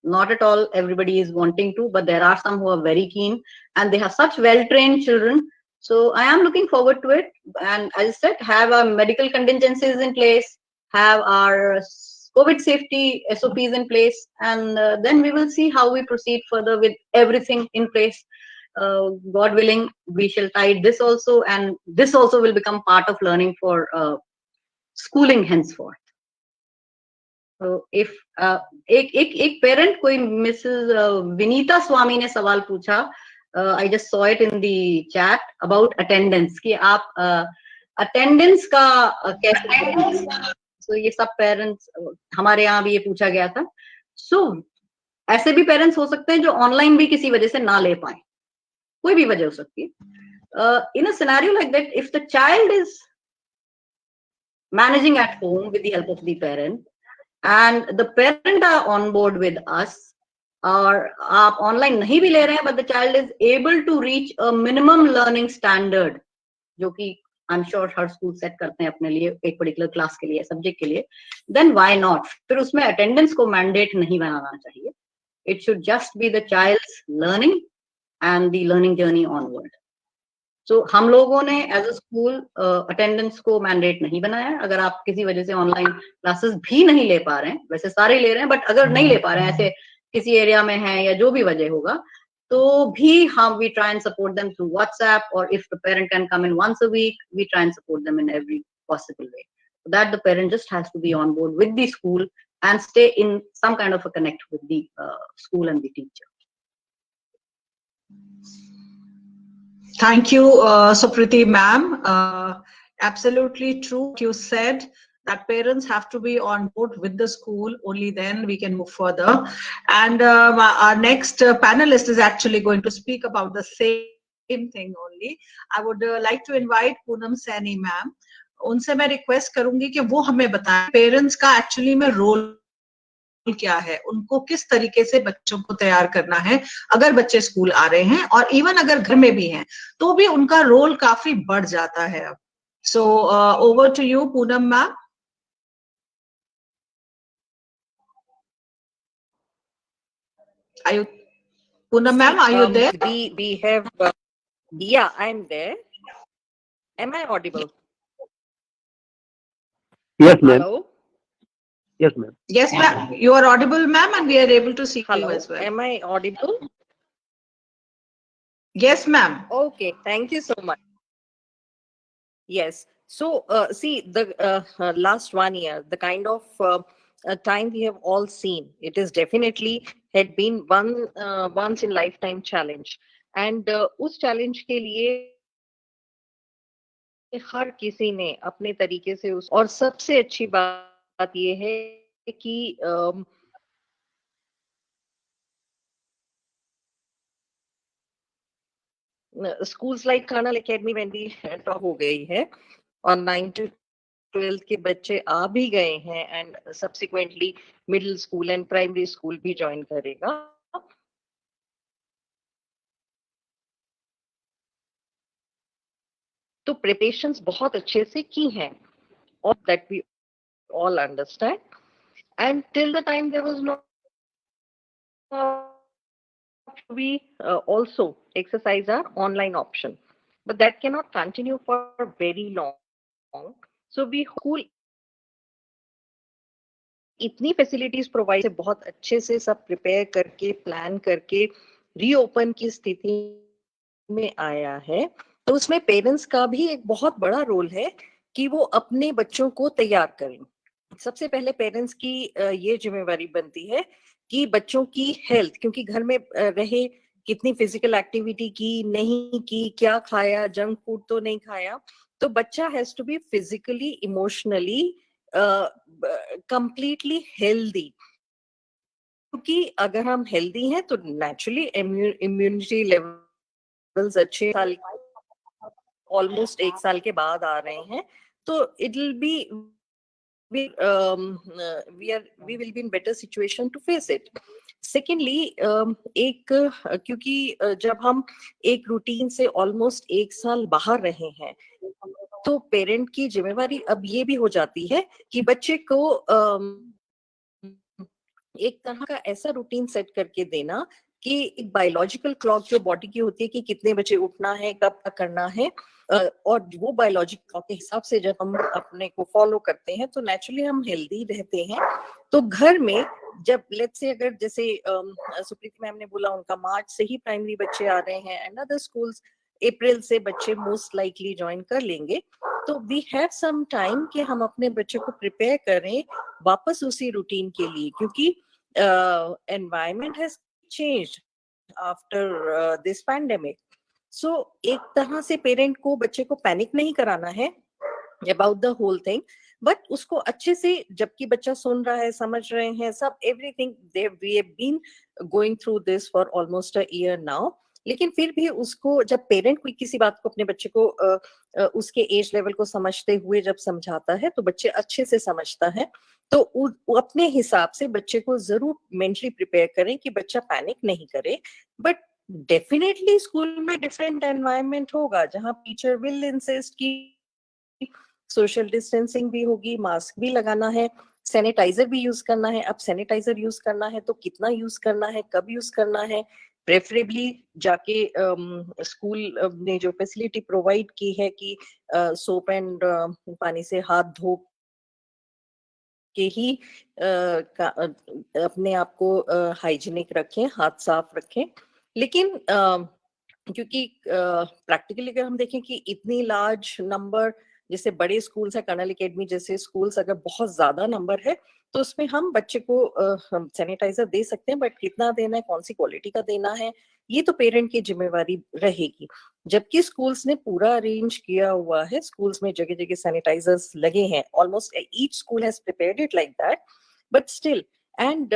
Not at all everybody is wanting to, but there are some who are very keen, and they have such well-trained children. So I am looking forward to it. And as I said, have our medical contingencies in place, have our COVID safety SOPs in place, and then we will see how we proceed further with everything in place. God willing, we shall tide this also, and this also will become part of learning for schooling henceforth. So if एक parent, कोई Mrs. Vinita Swami ने सवाल पूछा, I just saw it in the chat about attendance, कि आप attendance का कैसे, so ये सब parents हमारे यहाँ भी ये पूछा गया था. So ऐसे भी parents हो सकते हैं जो online भी किसी वजह से ना ले पाए, कोई भी वजह हो सकती है. In a scenario like that, if the child is managing at home with the help of the parent, and the parent are on board with us, और आप ऑनलाइन नहीं भी ले रहे हैं, but the child is able to reach a minimum learning standard, जो कि आई am sure her school set करते हैं अपने लिए एक पर्टिकुलर क्लास के लिए, सब्जेक्ट के लिए, देन व्हाई नॉट? फिर उसमें अटेंडेंस को मैंडेट नहीं बनाना चाहिए. It should just be the child's learning and the learning journey onward. So हम लोगों ने एज अ स्कूल अटेंडेंस को मैंडेट नहीं बनाया. अगर आप किसी वजह से ऑनलाइन क्लासेस भी नहीं ले पा रहे हैं, वैसे सारे ले रहे हैं, बट अगर नहीं ले पा रहे हैं, ऐसे किसी एरिया में है या जो भी वजह होगा, तो भी हम we try and support them through WhatsApp, or if the parent can come in once a week, we try and support them in every possible way. So that the parent just has to be on board with the school and stay in some kind of a connect with the school and the teacher. Thank you, Supriti ma'am. Absolutely true what you said, that parents have to be on board with the school, only then we can move further. And our next panelist is actually going to speak about the same thing only. I would like to invite Poonam Saini ma'am. उनसे मैं request करूंगी कि वो हमें बताएं parents का actually में role क्या है, उनको किस तरीके से बच्चों को तैयार करना है अगर बच्चे स्कूल आ रहे हैं, और इवन अगर घर में भी हैं तो भी उनका रोल काफी बढ़ जाता है अब. So over to you, Poonam ma'am. Are you, Poonam ma'am, are you there? We have, yeah, I'm there. Am I audible? Yes, ma'am. Hello? Yes, ma'am. Yes, ma'am. You are audible, ma'am, and we are able to see Hello. you as well. Am I audible? Yes, ma'am. Okay, thank you so much. Yes. So, see, the last 1 year, the kind of time we have all seen, it is definitely had been one once in lifetime challenge. And उस challenge के लिए हर किसी ने अपने तरीके से उस, और सबसे अच्छी बात ये है कि schools like Karnal Academy when we talk हो गई है, और 9 to 12 के बच्चे आ भी गए हैं, and subsequently middle school and primary school भी join करेगा. तो preparations बहुत अच्छे से की हैं, all that we all understand, and till the time there was no we also exercise our online option, but that cannot continue for very long. So we school इतनी facilities provide से बहुत अच्छे से सब prepare करके plan करके reopen की स्थिति में आया है, तो उसमें पेरेंट्स का भी एक बहुत बड़ा रोल है कि वो अपने बच्चों को तैयार करें. सबसे पहले पेरेंट्स की ये जिम्मेवारी बनती है कि बच्चों की हेल्थ, क्योंकि घर में रहे कितनी फिजिकल एक्टिविटी की नहीं की, क्या खाया, जंक फूड तो नहीं खाया, तो बच्चा has to be physically emotionally completely healthy. क्योंकि अगर हम हेल्दी हैं तो नेचुरली इम्यूनिटी लेवल्स अच्छे, साल ऑलमोस्ट 1 साल के बाद आ रहे हैं, तो it will be we will be in better situation to face it. Secondly, क्योंकि जब हम एक रूटीन से ऑलमोस्ट 1 साल बाहर रहे हैं, तो पेरेंट की जिम्मेवारी अब ये भी हो जाती है कि बच्चे को एक तरह का ऐसा रूटीन सेट करके देना कि एक बायोलॉजिकल क्लॉक जो बॉडी की होती है कि कितने बजे उठना है, कब तक करना है, और वो बायोलॉजिकल क्लॉक के हिसाब से जब हम अपने को फॉलो करते हैं तो नेचुरली हम हेल्दी रहते हैं. तो घर में जब लेट्स से अगर जैसे सुप्रीति मैम ने बोला उनका मार्च से ही प्राइमरी बच्चे आ रहे हैं एंड अदर स्कूल्स अप्रैल से बच्चे मोस्ट लाइकली ज्वाइन कर लेंगे, तो वी हैव सम टाइम कि हम अपने बच्चे को प्रिपेयर करें वापस उसी रूटीन के लिए, क्योंकि environment has changed after this pandemic. So एक तरह से पेरेंट को बच्चे को पैनिक नहीं कराना है about the whole thing, but उसको अच्छे से, जबकि बच्चा सुन रहा है, समझ रहे हैं सब, everything we have been going through this for almost a year now, लेकिन फिर भी उसको जब पेरेंट कोई किसी बात को अपने बच्चे को उसके एज लेवल को समझते हुए जब समझाता है तो बच्चे अच्छे से समझता है। तो वो अपने हिसाब से बच्चे को जरूर मेंटली प्रिपेयर करें कि बच्चा पैनिक नहीं करे। बट डेफिनेटली स्कूल में डिफरेंट एनवायरनमेंट होगा जहाँ टीचर विल इंसिस्ट की सोशल डिस्टेंसिंग भी होगी, मास्क भी लगाना है, सैनिटाइजर भी यूज करना है। अब सैनिटाइजर यूज करना है तो कितना यूज करना है, कब यूज करना है, प्रेफरेबली जाके स्कूल ने जो फैसिलिटी प्रोवाइड की है कि सोप एंड पानी से हाथ धो के ही अपने आप को हाइजीनिक रखें, हाथ साफ रखें। लेकिन क्योंकि प्रैक्टिकली अगर हम देखें कि इतनी लार्ज नंबर, जैसे बड़े स्कूल्स है, कर्नल एकेडमी जैसे स्कूल्स, अगर बहुत ज्यादा नंबर है तो उसमें हम बच्चे को हम सैनिटाइजर दे सकते हैं, बट कितना देना है, कौन सी क्वालिटी का देना है, ये तो पेरेंट की जिम्मेवारी रहेगी। जबकि स्कूल्स ने पूरा अरेंज किया हुआ है, स्कूल्स में जगह जगह सैनिटाइजर्स लगे हैं, almost each school has prepared it like that, but still and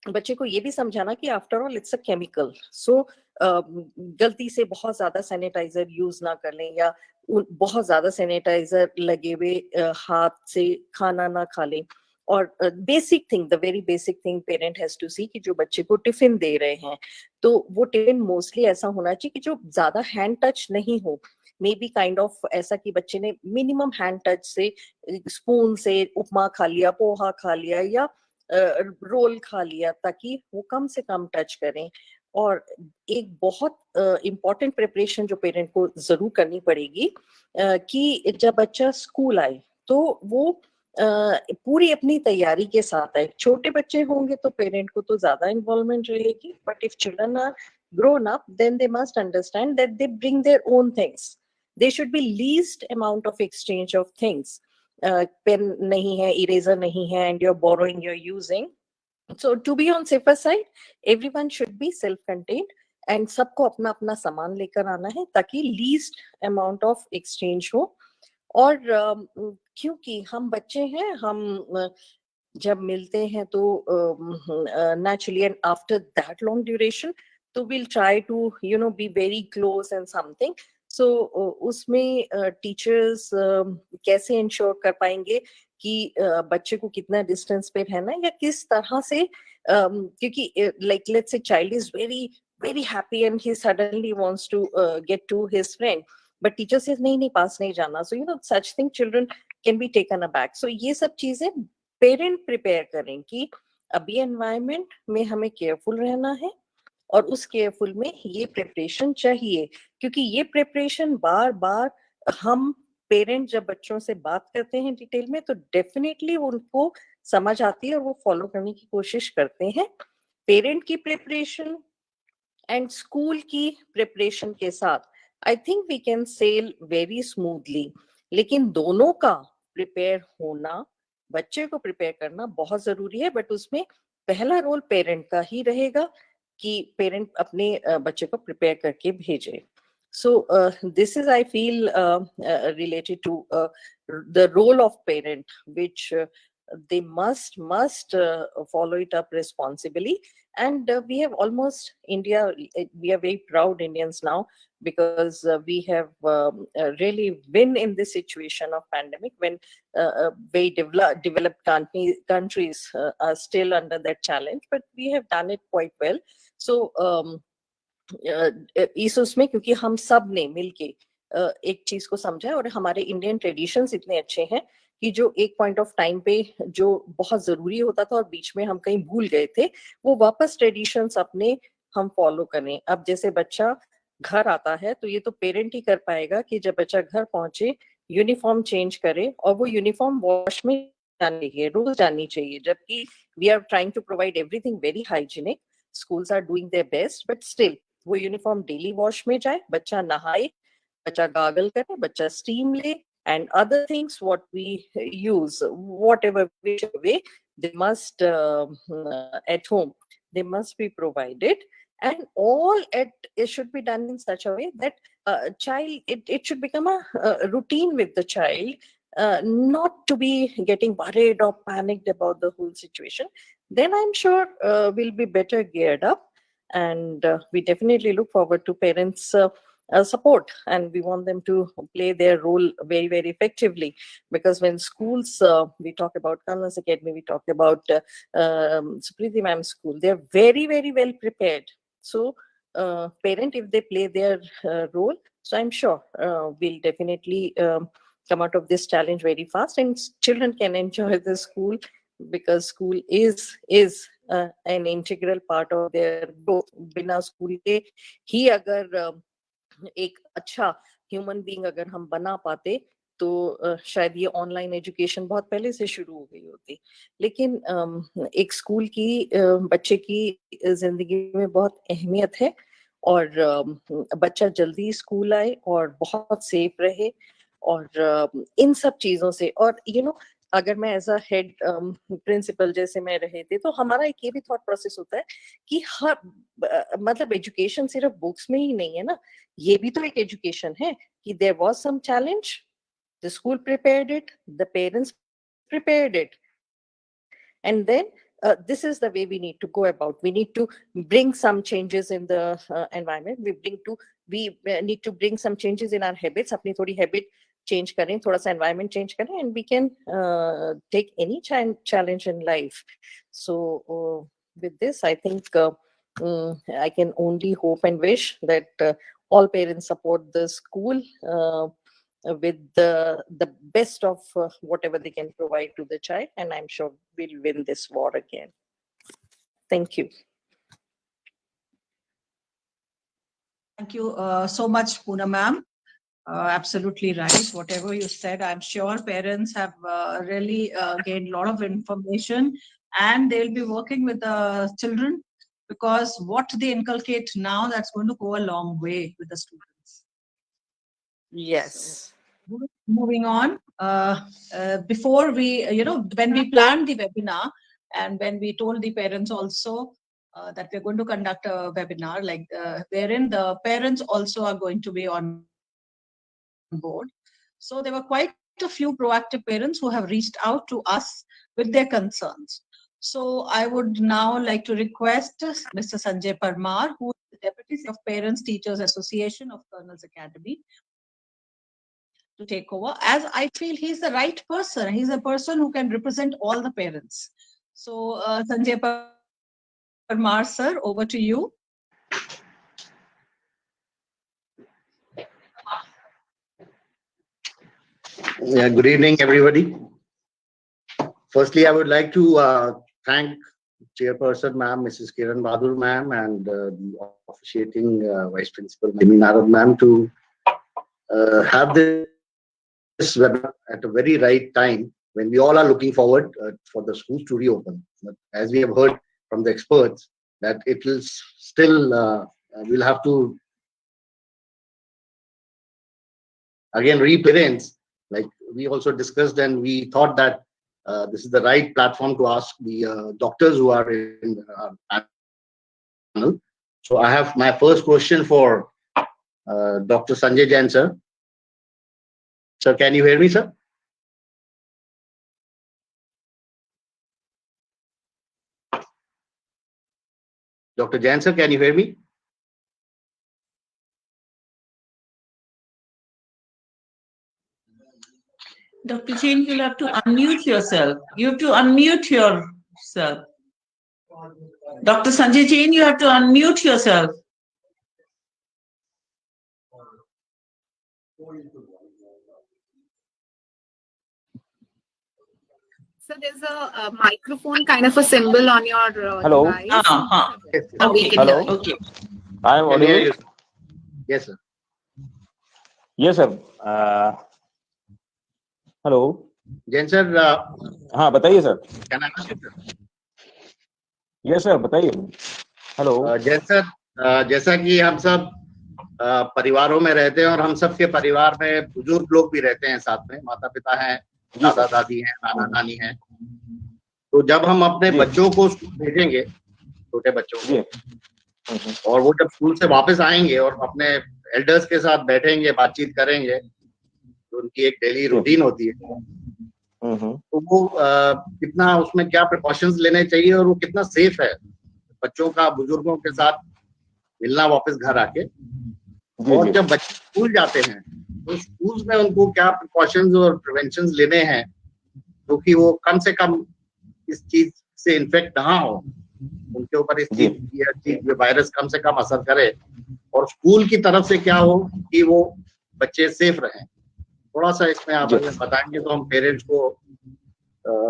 बच्चे को ये भी समझाना कि after all it's a chemical, so गलती से बहुत ज्यादा सैनिटाइजर यूज ना कर लें या बहुत ज्यादा सैनिटाइजर लगे हुए हाथ से खाना ना खा लें। और basic thing, the very basic thing parent has to see कि जो बच्चे को टिफिन दे रहे हैं तो वो टिफिन मोस्टली ऐसा होना चाहिए कि जो ज्यादा हैंड टच नहीं हो, मे बी काइंड ऑफ ऐसा कि बच्चे ने मिनिमम हैंड टच से स्पून से उपमा खा लिया, पोहा खा लिया या रोल खा लिया, ताकि वो कम से कम टच करें। और एक बहुत इम्पॉर्टेंट प्रिपरेशन जो पेरेंट को जरूर करनी पड़ेगी कि जब बच्चा स्कूल आए तो वो पूरी अपनी तैयारी के साथ आए। छोटे बच्चे होंगे तो पेरेंट को तो ज्यादा इन्वॉल्वमेंट रहेगी, but if children are grown up then they must understand that they bring their own things. There should be least amount of exchange of things. Pen nahi hai, eraser nahi hai, and you're borrowing, you're using. So to be on safer side, everyone should be self-contained and सबको अपना अपना सामान लेकर आना है ताकि least amount of exchange हो। और क्योंकि हम बच्चे हैं, हम जब मिलते हैं तो naturally and after that long duration तो we'll try to be very close and something. So उसमें टीचर्स कैसे इंश्योर कर पाएंगे कि बच्चे को कितना डिस्टेंस पे रहना है या किस तरह से, क्योंकि like let's say child is very happy and he suddenly wants to get to his friend, but teacher says नहीं पास नहीं जाना, so such thing children can be taken aback. So ये सब चीजें पेरेंट प्रिपेयर करें कि अभी एनवायरनमेंट में हमें केयरफुल रहना है और उस केयरफुल में ये प्रिपरेशन चाहिए, क्योंकि ये प्रिपरेशन बार बार हम पेरेंट जब बच्चों से बात करते हैं डिटेल में तो डेफिनेटली उनको समझ आती है और वो फॉलो करने की कोशिश करते हैं। पेरेंट की प्रिपरेशन एंड स्कूल की प्रिपरेशन के साथ I think we can sail very smoothly, लेकिन दोनों का प्रिपेयर होना, बच्चे को प्रिपेयर करना बहुत जरूरी है। बट उसमें पहला रोल पेरेंट का ही रहेगा कि पेरेंट अपने बच्चे को प्रिपेयर करके भेजे। So this is, I feel, related to the role of parent, which they must follow it up responsibly. And we have almost India, we are very proud Indians now because we have really been in this situation of pandemic when very developed countries are still under that challenge, but we have done it quite well. So इस उसमें क्योंकि हम सब ने मिलके एक चीज को समझा है और हमारे इंडियन ट्रेडिशंस इतने अच्छे हैं कि जो एक पॉइंट ऑफ टाइम पे जो बहुत जरूरी होता था और बीच में हम कहीं भूल गए थे, वो वापस ट्रेडिशंस अपने हम फॉलो करें। अब जैसे बच्चा घर आता है तो ये तो पेरेंट ही कर पाएगा कि जब बच्चा घर पहुंचे यूनिफॉर्म चेंज करे और वो यूनिफॉर्म वॉश में जानी चाहिए, रोज जानी चाहिए, जबकि we are trying to provide everything very hygienic, schools are doing their best, but still वो यूनिफॉर्म डेली वॉश में जाए, बच्चा नहाए, बच्चा गागल करे, बच्चा स्टीम ले, and other things what we use, whatever way they must at home, they must be provided, and all it should be done in such a way that child, it should become a routine with the child, not to be getting worried or panicked about the whole situation. Then I'm sure we'll be better geared up. and we definitely look forward to parents' support, and we want them to play their role very, very effectively. Because when schools, we talk about Colonel's Academy, we talk about Supriti Ma'am's school, they're very, very well prepared. So parent, if they play their role, so I'm sure we'll definitely come out of this challenge very fast, and children can enjoy the school, because school is an integral part of their growth. बिना school के ही अगर एक अच्छा human being अगर हम बना पाते, तो शायद ये ऑनलाइन एजुकेशन बहुत पहले से शुरू हो गई होती। लेकिन एक स्कूल की बच्चे की जिंदगी में बहुत अहमियत है, और बच्चा जल्दी स्कूल आए और बहुत सेफ रहे, और इन सब चीजों से, और अगर मैं एज अ हेड प्रिंसिपल जैसे मैं रहे थे, तो हमारा एक ये भी थॉट प्रोसेस होता है कि हर मतलब एजुकेशन सिर्फ बुक्स में ही नहीं है ना, ये भी तो एक एजुकेशन है कि there was some challenge, the school prepared it, the parents prepared it, and then this is the way we need to go about. We need to bring some changes in the environment. We need to bring some changes in our habits. अपनी थोड़ी habit change करें, थोड़ा सा environment change करें, and we can take any challenge in life. So with this, I think I can only hope and wish that all parents support the school with the best of whatever they can provide to the child, and I'm sure we'll win this war again. Thank you. Thank you so much, Poonam ma'am. Absolutely right. Whatever you said, I'm sure parents have really gained a lot of information, and they'll be working with the children, because what they inculcate now, that's going to go a long way with the students. Yes. So, moving on, before we, when we planned the webinar, and when we told the parents also that we're going to conduct a webinar, like wherein the parents also are going to be on board. So there were quite a few proactive parents who have reached out to us with their concerns. So I would now like to request Mr. Sanjay Parmar, who is the Deputy of Parents Teachers Association of Colonel's Academy, to take over, as I feel he's the right person. He's a person who can represent all the parents. So Sanjay Parmar, sir, over to you. Yeah, good evening, everybody. Firstly, I would like to thank Chairperson Ma'am, Mrs. Kiran Bahadur Ma'am, and the officiating Vice Principal Mimi Narad Ma'am to have this webinar at a very right time, when we all are looking forward for the schools to reopen. But as we have heard from the experts, that it will still, we'll have to again re-parents, like we also discussed, and we thought that this is the right platform to ask the doctors who are in our panel. So I have my first question for Dr. Sanjay Jain, sir. Sir, can you hear me, sir? Dr. Jain, sir, can you hear me? Dr. Jain, you'll have to unmute yourself. You have to unmute yourself. Dr. Sanjay Jain, you have to unmute yourself. So there's a microphone kind of a symbol on your Hello. device. Okay. Hello. Okay. I am Can you hear audible. you, sir? Yes, sir. Yes, sir. Hello. Jain, sir, हाँ बताइए sir. can I ask you, sir? Yes, sir. बताइए. Hello. Jain sir, जैसा कि हम सब परिवारों में रहते हैं, और हम सब के परिवार में बुजुर्ग लोग भी रहते हैं साथ में, माता पिता हैं, दादा दादी हैं, नाना नानी हैं, तो जब हम अपने बच्चों को स्कूल भेजेंगे, छोटे बच्चों को, और वो जब स्कूल से वापस आएंगे और अपने एल्डर्स के साथ बैठेंगे, बातचीत करेंगे, तो उनकी एक डेली रूटीन होती है, तो वो कितना उसमें क्या प्रिकॉशंस लेने चाहिए, और वो कितना सेफ है बच्चों का बुजुर्गों के साथ मिलना वापस घर आके। जी और जी जब बच्चे स्कूल जाते हैं तो स्कूल में उनको क्या प्रिकॉशंस और प्रिवेंशन लेने हैं, क्योंकि वो कम से कम इस चीज से इन्फेक्ट ना हो, उनके ऊपर इस जी चीज ये वायरस कम से कम असर करे, और स्कूल की तरफ से क्या हो कि वो बच्चे सेफ रहें। थोड़ा सा इसमें आप जी अगर बताएंगे तो हम पेरेंट्स को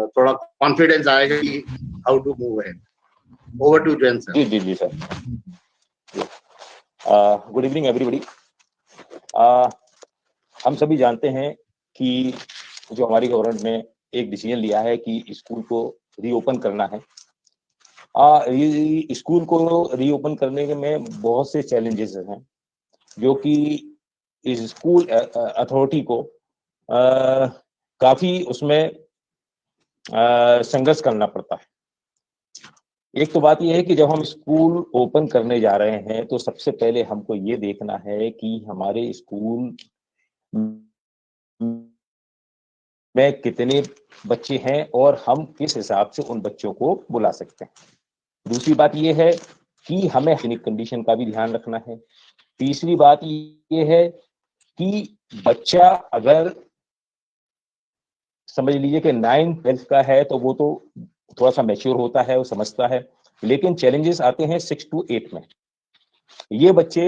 थोड़ा कॉन्फिडेंस आएगा कि हाउ टू मूव है। Over to Jain sir. जी सर। Good evening everybody. हम सभी जानते हैं कि जो हमारी गवर्नमेंट ने एक डिसीजन लिया है कि स्कूल को रीओपन करना है। स्कूल को रीओपन करने में बहुत से चैलेंजेस हैं जो कि इस स्कूल अथॉरिटी को काफी उसमें संघर्ष करना पड़ता है। एक तो बात यह है कि जब हम स्कूल ओपन करने जा रहे हैं तो सबसे पहले हमको ये देखना है कि हमारे स्कूल में कितने बच्चे हैं और हम किस हिसाब से उन बच्चों को बुला सकते हैं। दूसरी बात यह है कि हमें हाइजीनिक कंडीशन का भी ध्यान रखना है। तीसरी बात ये है कि बच्चा अगर समझ लीजिए कि 9th-12th का है तो वो तो थोड़ा सा मैच्योर होता है, वो समझता है, लेकिन चैलेंजेस आते हैं 6 to 8 में। ये बच्चे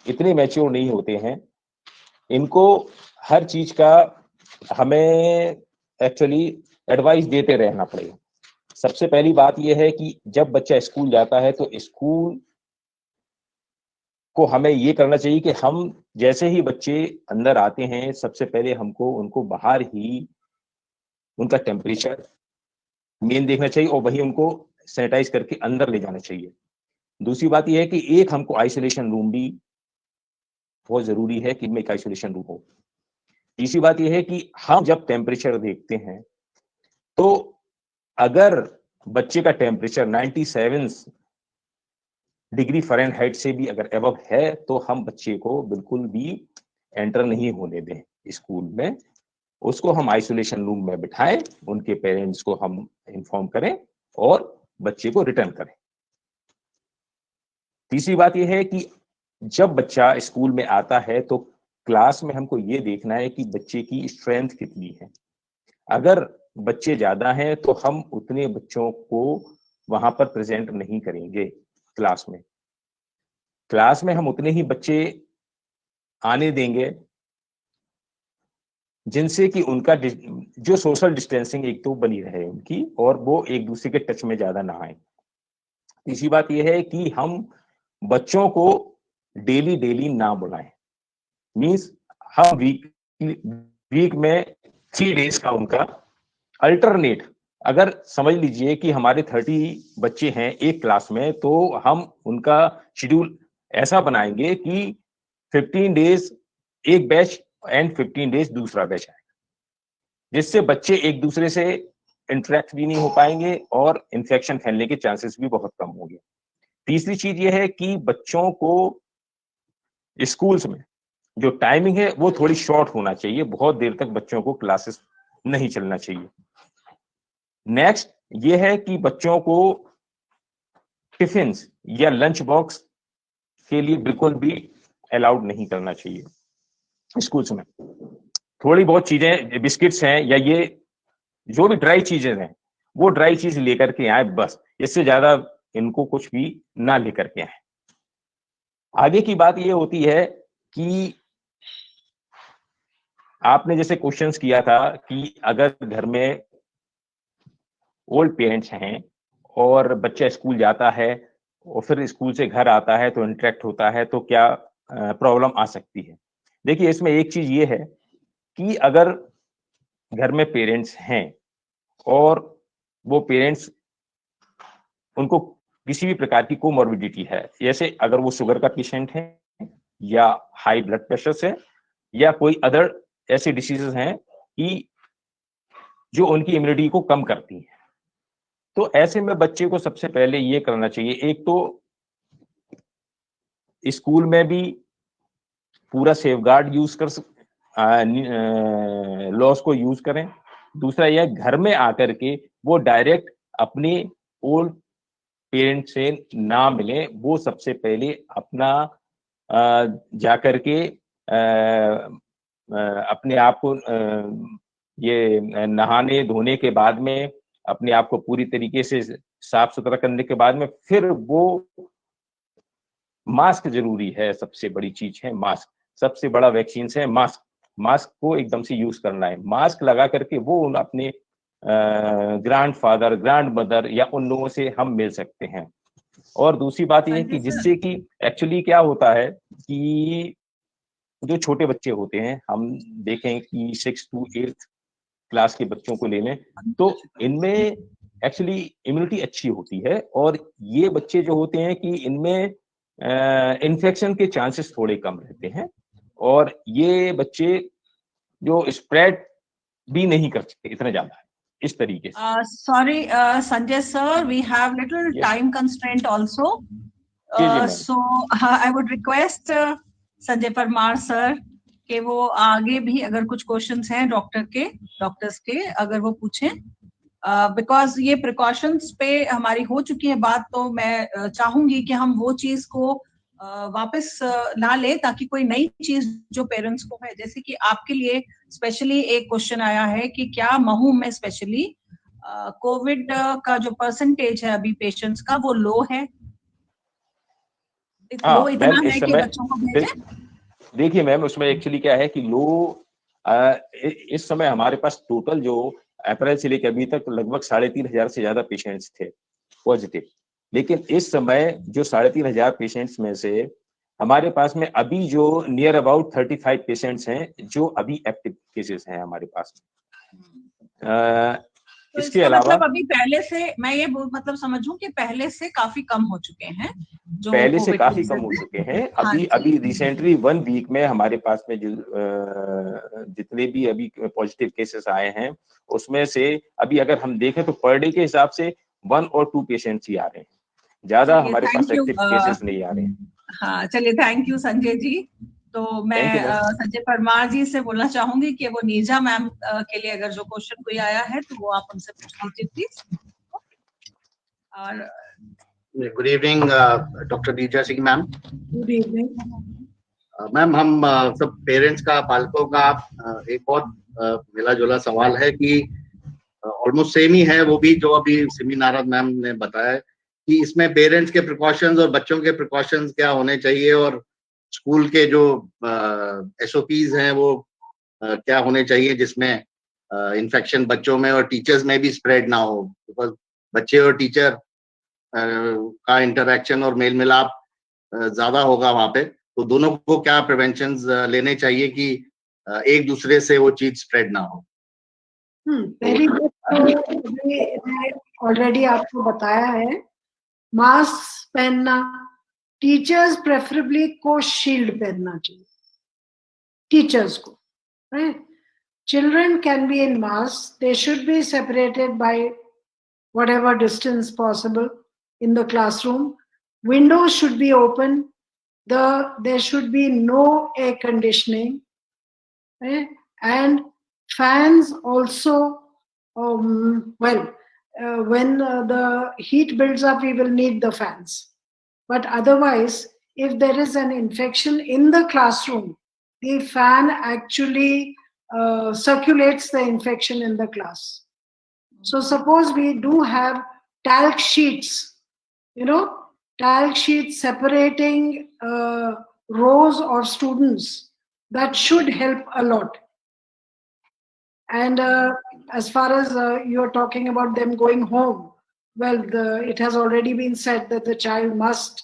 इतने मैच्योर नहीं होते हैं, इनको हर चीज का हमें एक्चुअली एडवाइस देते रहना पड़ेगा। सबसे पहली बात यह है कि जब बच्चा स्कूल जाता है तो स्कूल को हमें ये करना चाहिए कि हम जैसे ही बच्चे अंदर आते हैं सबसे पहले हमको उनको बाहर ही उनका टेम्परेचर मेन देखना चाहिए और वही उनको सैनिटाइज करके अंदर ले जाना चाहिए। दूसरी बात यह है कि एक हमको आइसोलेशन रूम भी बहुत जरूरी है कि एक आइसोलेशन रूम हो। तीसरी बात यह है कि हम जब टेम्परेचर देखते हैं तो अगर बच्चे का टेम्परेचर 97 डिग्री फ़ारेनहाइट से भी अगर एबव है तो हम बच्चे को बिल्कुल भी एंटर नहीं होने दें स्कूल में। उसको हम आइसोलेशन रूम में बिठाएं, उनके पेरेंट्स को हम इन्फॉर्म करें और बच्चे को रिटर्न करें। तीसरी बात यह है कि जब बच्चा स्कूल में आता है तो क्लास में हमको ये देखना है कि बच्चे की स्ट्रेंथ कितनी है। अगर बच्चे ज्यादा हैं तो हम उतने बच्चों को वहां पर प्रेजेंट नहीं करेंगे क्लास में। क्लास में हम उतने ही बच्चे आने देंगे जिनसे कि उनका जो सोशल डिस्टेंसिंग एक तो बनी रहे उनकी और वो एक दूसरे के टच में ज्यादा ना आए। तीसरी बात यह है कि हम बच्चों को डेली ना बुलाएं। मींस हम वीक में 3 डेज का उनका अल्टरनेट, अगर समझ लीजिए कि हमारे 30 बच्चे हैं एक क्लास में तो हम उनका शेड्यूल ऐसा बनाएंगे कि 15 डेज एक बैच एंड 15 डेज दूसरा बैच आएगा, जिससे बच्चे एक दूसरे से इंटरेक्ट भी नहीं हो पाएंगे और इन्फेक्शन फैलने के चांसेस भी बहुत कम होंगे। तीसरी चीज यह है कि बच्चों को स्कूल्स में जो टाइमिंग है वो थोड़ी शॉर्ट होना चाहिए, बहुत देर तक बच्चों को क्लासेस नहीं चलना चाहिए। नेक्स्ट ये है कि बच्चों को टिफिन या लंच बॉक्स के लिए बिल्कुल भी अलाउड नहीं करना चाहिए स्कूल्स में। थोड़ी बहुत चीजें बिस्किट्स हैं या ये जो भी ड्राई चीजें हैं वो ड्राई चीज लेकर के आए, बस इससे ज्यादा इनको कुछ भी ना लेकर के आए। आगे की बात ये होती है कि आपने जैसे क्वेश्चंस किया था कि अगर घर में ओल्ड पेरेंट्स हैं और बच्चा स्कूल जाता है और फिर स्कूल से घर आता है तो इंटरेक्ट होता है तो क्या प्रॉब्लम आ सकती है। देखिए इसमें एक चीज ये है कि अगर घर में पेरेंट्स हैं और वो पेरेंट्स उनको किसी भी प्रकार की कोमॉर्बिडिटी है, जैसे अगर वो शुगर का पेशेंट है या हाई ब्लड प्रेशर से या कोई अदर ऐसी डिसीजेस हैं कि जो उनकी इम्यूनिटी को कम करती हैं, तो ऐसे में बच्चे को सबसे पहले ये करना चाहिए, एक तो स्कूल में भी पूरा सेफगार्ड यूज कर लॉस को यूज करें। दूसरा यह घर में आकर के वो डायरेक्ट अपनी ओल्ड पेरेंट्स से ना मिले, वो सबसे पहले अपना जाकर के अपने आप को ये नहाने धोने के बाद में अपने आप को पूरी तरीके से साफ सुथरा करने के बाद में फिर वो मास्क जरूरी है, सबसे बड़ी चीज है मास्क, सबसे बड़ा वैक्सीन है मास्क। मास्क को एकदम से यूज करना है, मास्क लगा करके वो अपने ग्रैंडफादर ग्रैंड मदर या उन लोगों से हम मिल सकते हैं। और दूसरी बात यह है कि जिससे कि एक्चुअली क्या होता है कि जो छोटे बच्चे होते हैं, हम देखें कि 6 to 8 क्लास के बच्चों को ले लें तो इनमें एक्चुअली इम्यूनिटी अच्छी होती है, और ये बच्चे जो होते हैं कि इनमें इन्फेक्शन के चांसेस थोड़े कम रहते हैं, और ये बच्चे जो स्प्रेड भी नहीं कर सकते इतना ज्यादा, इस तरीके से। Sorry, Sanjay sir, we have little time constraint also. So I would request Sanjay Parmar sir कि वो आगे भी अगर कुछ क्वेश्चंस हैं डॉक्टर्स के अगर वो पूछें, बिकॉज ये प्रिकॉशंस पे हमारी हो चुकी है बात, तो मैं चाहूंगी कि हम वो चीज को वापस ना ले, ताकि कोई नई चीज जो पेरेंट्स को है, जैसे कि आपके लिए स्पेशली एक क्वेश्चन आया है कि क्या महू में स्पेशली कोविड का जो परसेंटेज है अभी पेशेंट्स का वो लो है, लो इतना है कि बच्चों को भेजें? देखिए मैम, उसमें एक्चुअली क्या है कि इस समय हमारे पास टोटल जो अप्रैल से लेकर अभी तक लगभग 3,500 से ज्यादा पेशेंट्स थे पॉजिटिव, लेकिन इस समय जो 3,500 पेशेंट्स में से हमारे पास में अभी जो नियर अबाउट 35 पेशेंट्स हैं जो अभी एक्टिव केसेस हैं हमारे पास। तो इसके अलावा मतलब अभी पहले से मैं ये मतलब समझूं कि पहले से काफी कम हो चुके हैं, जो पहले से काफी कम हो चुके हैं। अभी रिसेंटली 1 वीक में हमारे पास में जो जितने भी अभी पॉजिटिव केसेस आए हैं उसमें से अभी अगर हम देखें तो पर डे के हिसाब से 1 और 2 पेशेंट्स ही आ रहे हैं, ज्यादा हमारे पास एक्टिव केसेस नहीं आ रहे हैं। हाँ चलिए, थैंक यू संजय जी। तो मैं संजय परमार जी से बोलना चाहूंगी कि वो नीरजा मैम के लिए अगर जो क्वेश्चन कोई आया है तो वो आप उनसे पूछ लीजिए प्लीज। और good evening doctor Neerja Singh ma'am. Good evening ma'am, हम सब पेरेंट्स का, पालकों का एक बहुत मिला जुला सवाल है कि ऑलमोस्ट सेम ही है, वो भी जो अभी सिमी नारद मैम ने बताया कि इसमें पेरेंट्स के प्रिकॉशंस और बच्चों के प्रिकॉशंस क्या होने चाहिए, और स्कूल के जो SOPs हैं वो क्या होने चाहिए जिसमें इन्फेक्शन बच्चों में और टीचर्स में भी स्प्रेड ना हो, बिकॉज बच्चे और टीचर का इंटरेक्शन और मेल मिलाप ज्यादा होगा वहां पे, तो दोनों को क्या प्रिवेंशंस लेने चाहिए कि एक दूसरे से वो चीज स्प्रेड ना हो। पहली बात तो ऑलरेडी आपको बताया है, मास्क पहनना, टीचर्स प्रेफरेबली को शील्ड पहनना चाहिए टीचर्स को, right? Children can be in mask, they should be separated by whatever distance possible in the classroom. Windows should be open. There should be no air conditioning, right? And fans also. When the heat builds up, we will need the fans. But otherwise, if there is an infection in the classroom, the fan actually circulates the infection in the class. So suppose we do have talc sheets, talc sheets separating rows of students, that should help a lot. And as far as you're talking about them going home, well, it has already been said that the child must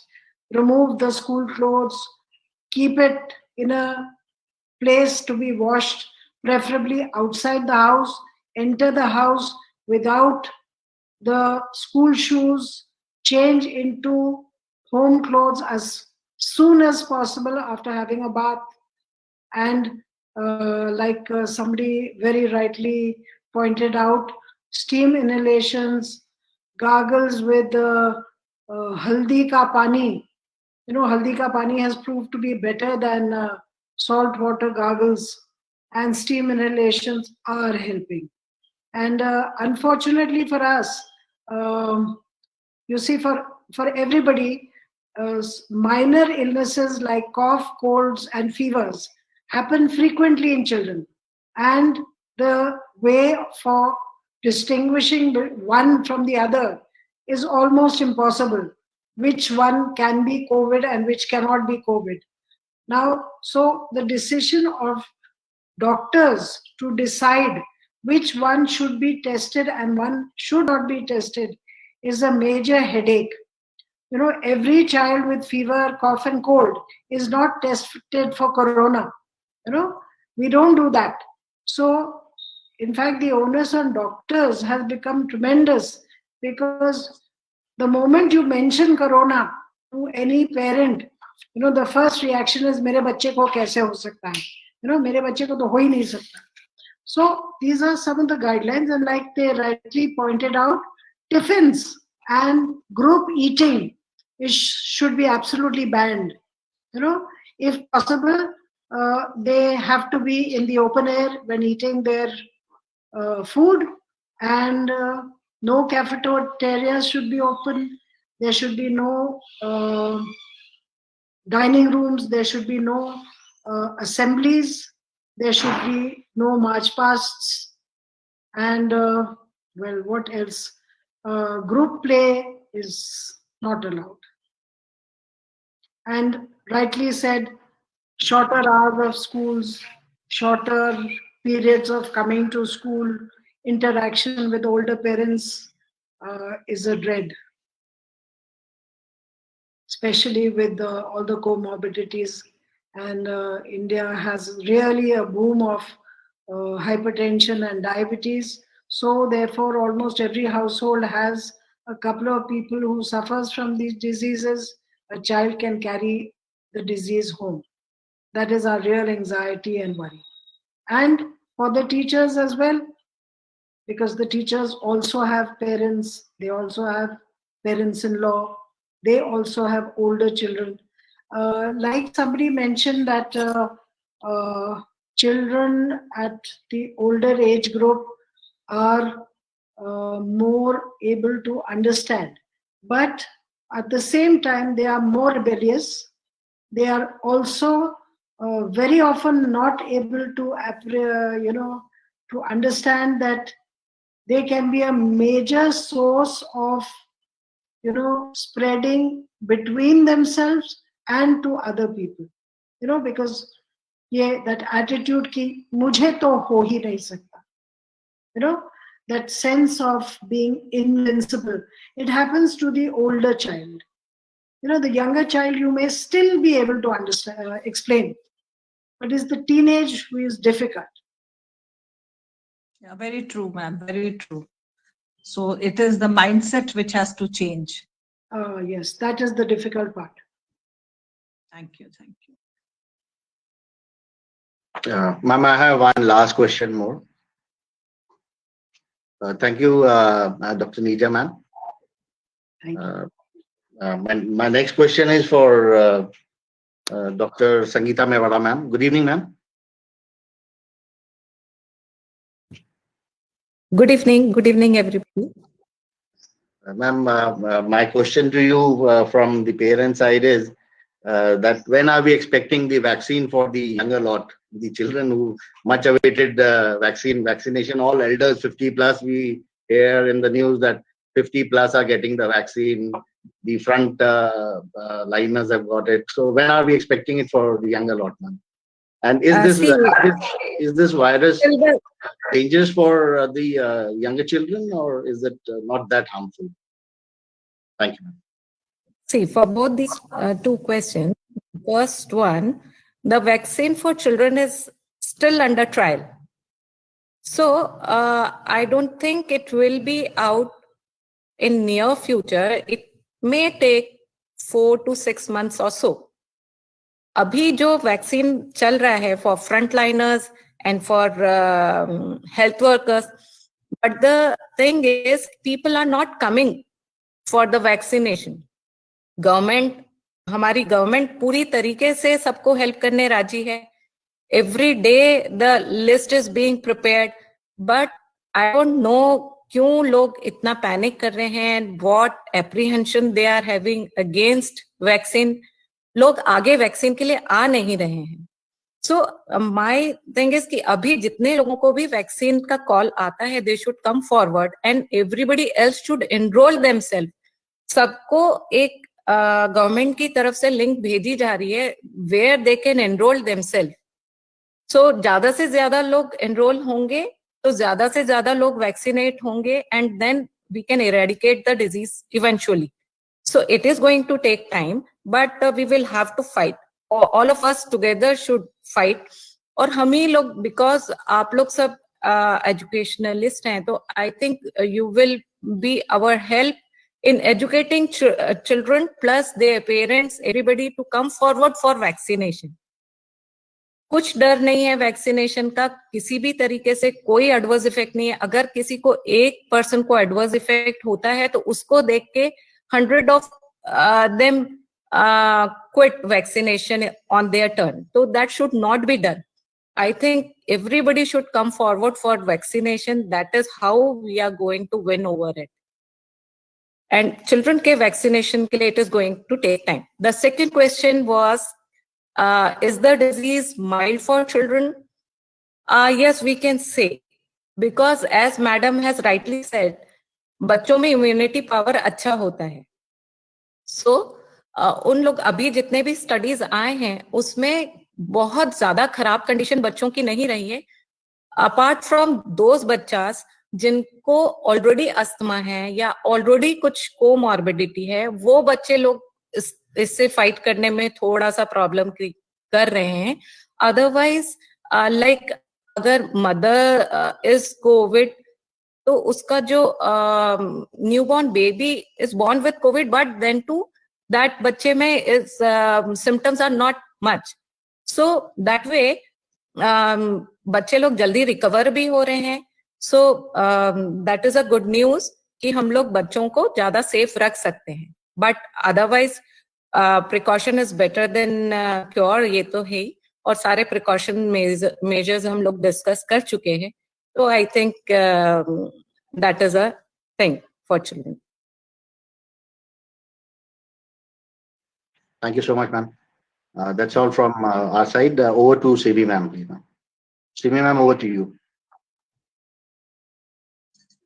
remove the school clothes, keep it in a place to be washed, preferably outside the house, enter the house without the school shoes, change into home clothes as soon as possible after having a bath, and like somebody very rightly pointed out, steam inhalations, gargles with haldi ka pani. Haldi ka pani has proved to be better than salt water gargles, and steam inhalations are helping. And unfortunately for us, you see, for for everybody, minor illnesses like cough, colds, and fevers happen frequently in children. And the way for distinguishing one from the other is almost impossible. Which one can be COVID and which cannot be COVID. Now, so the decision of doctors to decide which one should be tested and one should not be tested is a major headache. You know, every child with fever, cough, and cold is not tested for corona. You know, we don't do that. So, in fact, the onus on doctors has become tremendous, because the moment you mention corona to any parent, you know, the first reaction is, मेरे बच्चे को कैसे हो सकता है? You know, मेरे बच्चे को तो हो ही नहीं सकता. So these are some of the guidelines, and like they rightly pointed out, tiffins and group eating should be absolutely banned. You know, if possible, they have to be in the open air when eating their food, and no cafeterias should be open. There should be no dining rooms. There should be no assemblies. There should be no march pasts. And well, what else? Group play is not allowed. And rightly said, shorter hours of schools, shorter periods of coming to school, interaction with older parents is a dread, especially with all the comorbidities. And India has really a boom of hypertension and diabetes. So therefore, almost every household has a couple of people who suffers from these diseases. A child can carry the disease home. That is our real anxiety and worry. And for the teachers as well, because the teachers also have parents, they also have parents-in-law, they also have older children. Like somebody mentioned that children at the older age group are more able to understand. But at the same time, they are more rebellious. They are also very often not able to, to understand that they can be a major source of, spreading between themselves and to other people. Because that attitude ki mujhe to ho hi nahi sakta. That sense of being invincible. It happens to the older child. The younger child you may still be able to understand, explain, but it's the teenage who is difficult. Yeah, very true, ma'am. Very true. So it is the mindset which has to change. Yes, that is the difficult part. Thank you. Thank you. Ma'am, I have one last question more. Thank you, Dr. Nija, ma'am. Thank you. My next question is for Dr. Sangeeta Mewara, ma'am. Good evening, ma'am. Good evening, everybody. Ma'am, my question to you from the parent side is that when are we expecting the vaccine for the younger lot, the children who much awaited vaccination, all elders 50 plus, we hear in the news that 50 plus are getting the vaccine, the front liners have got it. So when are we expecting it for the younger lot, ma'am? And is this virus dangerous for the younger children, or is it not that harmful? Thank you, ma'am. See, for both these two questions, first one, the vaccine for children is still under trial. So I don't think it will be out in near future. It may take 4 to 6 months or so. अभी जो vaccine चल रहा है for frontliners and for health workers, but the thing is people are not coming for the vaccination. हमारी government पूरी तरीके से सबको हेल्प करने राजी है. Every day the list is being prepared, but I don't know क्यों लोग इतना पैनिक कर रहे हैं, what apprehension they are having against vaccine, लोग आगे वैक्सीन के लिए आ नहीं रहे हैं। सो माय थिंग इज कि अभी जितने लोगों को भी वैक्सीन का कॉल आता है, they should come forward and everybody else should enroll themselves. सबको एक गवर्नमेंट की तरफ से लिंक भेजी जा रही है where they can enrol themselves. So ज्यादा से ज्यादा लोग एनरोल होंगे तो ज्यादा से ज्यादा लोग वैक्सीनेट होंगे and then we can eradicate the disease eventually. So it is going to take time, but we will have to fight. All of us together should fight. और हम ही लोग, because आप लोग सब educationalist हैं, तो I think you will be our help in educating children plus their parents, everybody to come forward for vaccination. कुछ डर नहीं है वैक्सीनेशन का, किसी भी तरीके से कोई एडवर्स इफेक्ट नहीं है। अगर किसी को एक पर्सन को एडवर्स इफेक्ट होता है तो उसको देख के 100 of them quit vaccination on their turn. So that should not be done. I think everybody should come forward for vaccination. That is how we are going to win over it. And children ke vaccination ke liye it is going to take time. The second question was, is the disease mild for children? Yes, we can say, because as madam has rightly said, बच्चों में immunity power अच्छा होता है। सो उन लोग अभी जितने भी स्टडीज आए हैं उसमें बहुत ज्यादा खराब कंडीशन बच्चों की नहीं रही है, अपार्ट फ्रॉम दोज बच्चास जिनको ऑलरेडी अस्थमा है या ऑलरेडी कुछ कोमॉर्बिडिटी है, वो बच्चे लोग इससे फाइट करने में थोड़ा सा प्रॉब्लम कर रहे हैं। अदरवाइज लाइक अगर मदर इज कोविड तो उसका जो newborn baby is born with COVID, but then to that बच्चे में is symptoms are not much, so that way बच्चे लोग जल्दी रिकवर भी हो रहे हैं। So that is a good news कि हम लोग बच्चों को ज्यादा सेफ रख सकते हैं, but otherwise precaution is better than cure, ये तो है ही। और सारे प्रिकॉशन मेजर्स हम लोग डिस्कस कर चुके हैं, so I think that is a thing for children. Thank you so much, ma'am. That's all from our side. Over to Simi ma'am, please. Simi ma'am, over to you.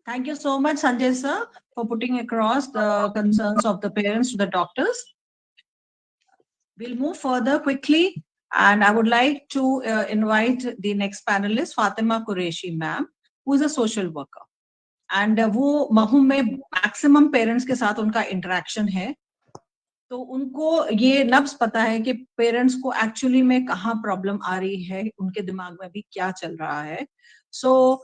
Thank you so much, Sanjay sir, for putting across the concerns of the parents to the doctors. We'll move further quickly, and I would like to invite the next panelist, Fatima Qureshi ma'am, who is a social worker. And वो महूम में maximum parents के साथ उनका interaction है, तो उनको ये नब्ज पता है कि पेरेंट्स को एक्चुअली में कहाँ प्रॉब्लम आ रही है, उनके दिमाग में भी क्या चल रहा है। सो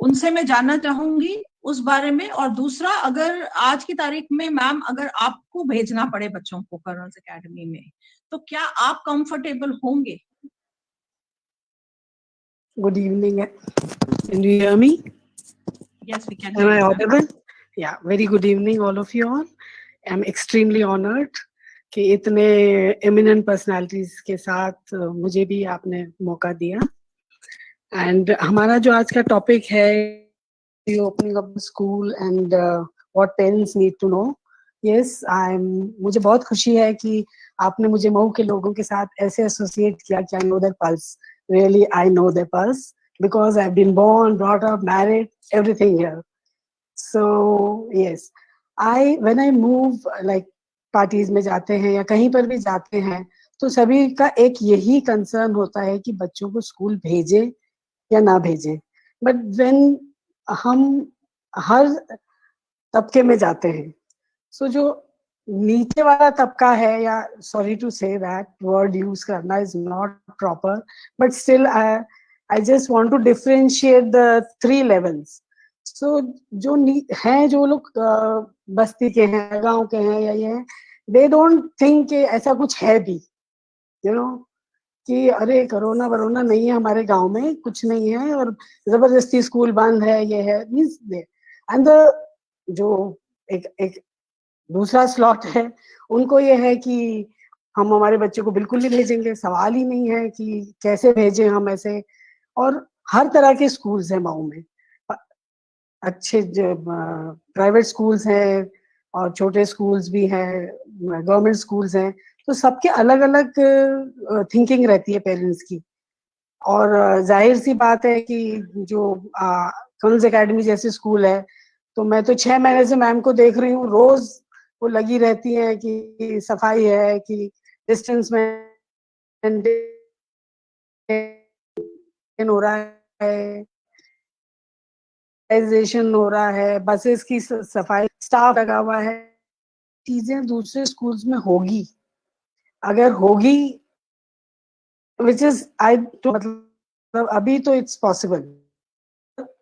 उनसे मैं जानना चाहूंगी उस बारे में। और दूसरा, अगर आज की तारीख में मैम अगर आपको भेजना पड़े बच्चों को कर्नल्स एकेडमी में, तो क्या आप कंफर्टेबल होंगे? Good evening. Can you hear me? Yes, we can. Am I audible? Yeah, very good evening all of you all. I'm extremely honored कि इतने eminent personalities के साथ मुझे भी आपने मौका दिया। And हमारा जो आज का टॉपिक है, the opening of the school and what parents need to know. Yes, मुझे बहुत खुशी है कि आपने मुझे मऊ के लोगों के साथ ऐसे एसोसिएट किया कि I know their pulse. Really, I know their pulse because I've been born, brought up, married, everything here. So yes, when I move, like parties में जाते हैं या कहीं पर भी जाते हैं, तो सभी का एक यही कंसर्न होता है कि बच्चों को स्कूल भेजे या ना भेजे। बट व्हेन हम हर तबके में जाते हैं, सो जो नीचे वाला तबका है, या sorry to say that word use करना is not proper, but still I just want to differentiate the 3 levels. So जो हैं, जो लोग बस्ती के हैं, गांव के हैं या ये हैं, दे डोंट थिंक कि ऐसा कुछ है भी, यू नो, कि अरे कोरोना वरोना नहीं है हमारे गांव में, कुछ नहीं है और जबरदस्ती स्कूल बंद है, ये है मींस दे। एंड जो एक दूसरा स्लॉट है, उनको ये है कि हम हमारे बच्चे को बिल्कुल नहीं भेजेंगे, सवाल ही नहीं है कि कैसे भेजें हम ऐसे। और हर तरह के स्कूल्स हैं मऊ में, अच्छे प्राइवेट स्कूल्स हैं और छोटे स्कूल्स भी हैं, गवर्नमेंट स्कूल्स हैं, तो सबके अलग अलग थिंकिंग रहती है पेरेंट्स की। और जाहिर सी बात है कि जो कर्नल्स एकेडमी जैसे स्कूल है, तो मैं तो 6 महीने से मैम को देख रही हूँ, रोज वो लगी रहती है कि सफाई है, कि डिस्टेंस मेंटेन हो रहा है, हो रहा है, बसेस की सफाई, स्टाफ लगा हुआ है। चीजें दूसरे स्कूल्स में होगी, अगर होगी, विच इज आई तो मतलब अभी तो इट्स पॉसिबल।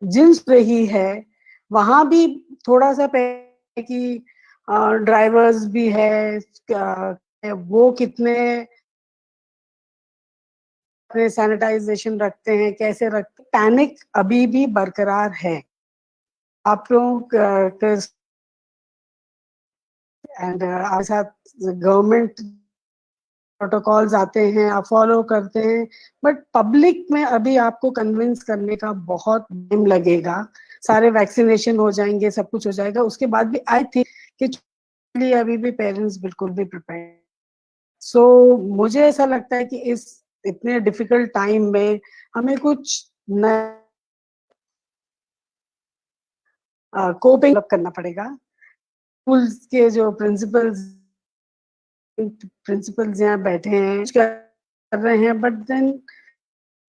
जिन रही है वहां भी थोड़ा सा कि ड्राइवर्स भी है, वो कितने सैनिटाइजेशन रखते हैं, कैसे रखते, पैनिक अभी भी बरकरार है। आप लोग एंड आपके साथ गवर्नमेंट प्रोटोकॉल्स आते हैं, आप फॉलो करते हैं, बट पब्लिक में अभी आपको कन्विंस करने का बहुत टाइम लगेगा। सारे वैक्सीनेशन हो जाएंगे, सब कुछ हो जाएगा, उसके बाद भी आई थिंक कि अभी भी पेरेंट्स बिल्कुल भी प्रिपेयर। सो मुझे ऐसा लगता है कि इस इतने डिफिकल्ट टाइम में हमें कुछ नया कोपिंग करना पड़ेगा। स्कूल्स के जो प्रिंसिपल्स यहाँ बैठे हैं, कर रहे हैं, बट देन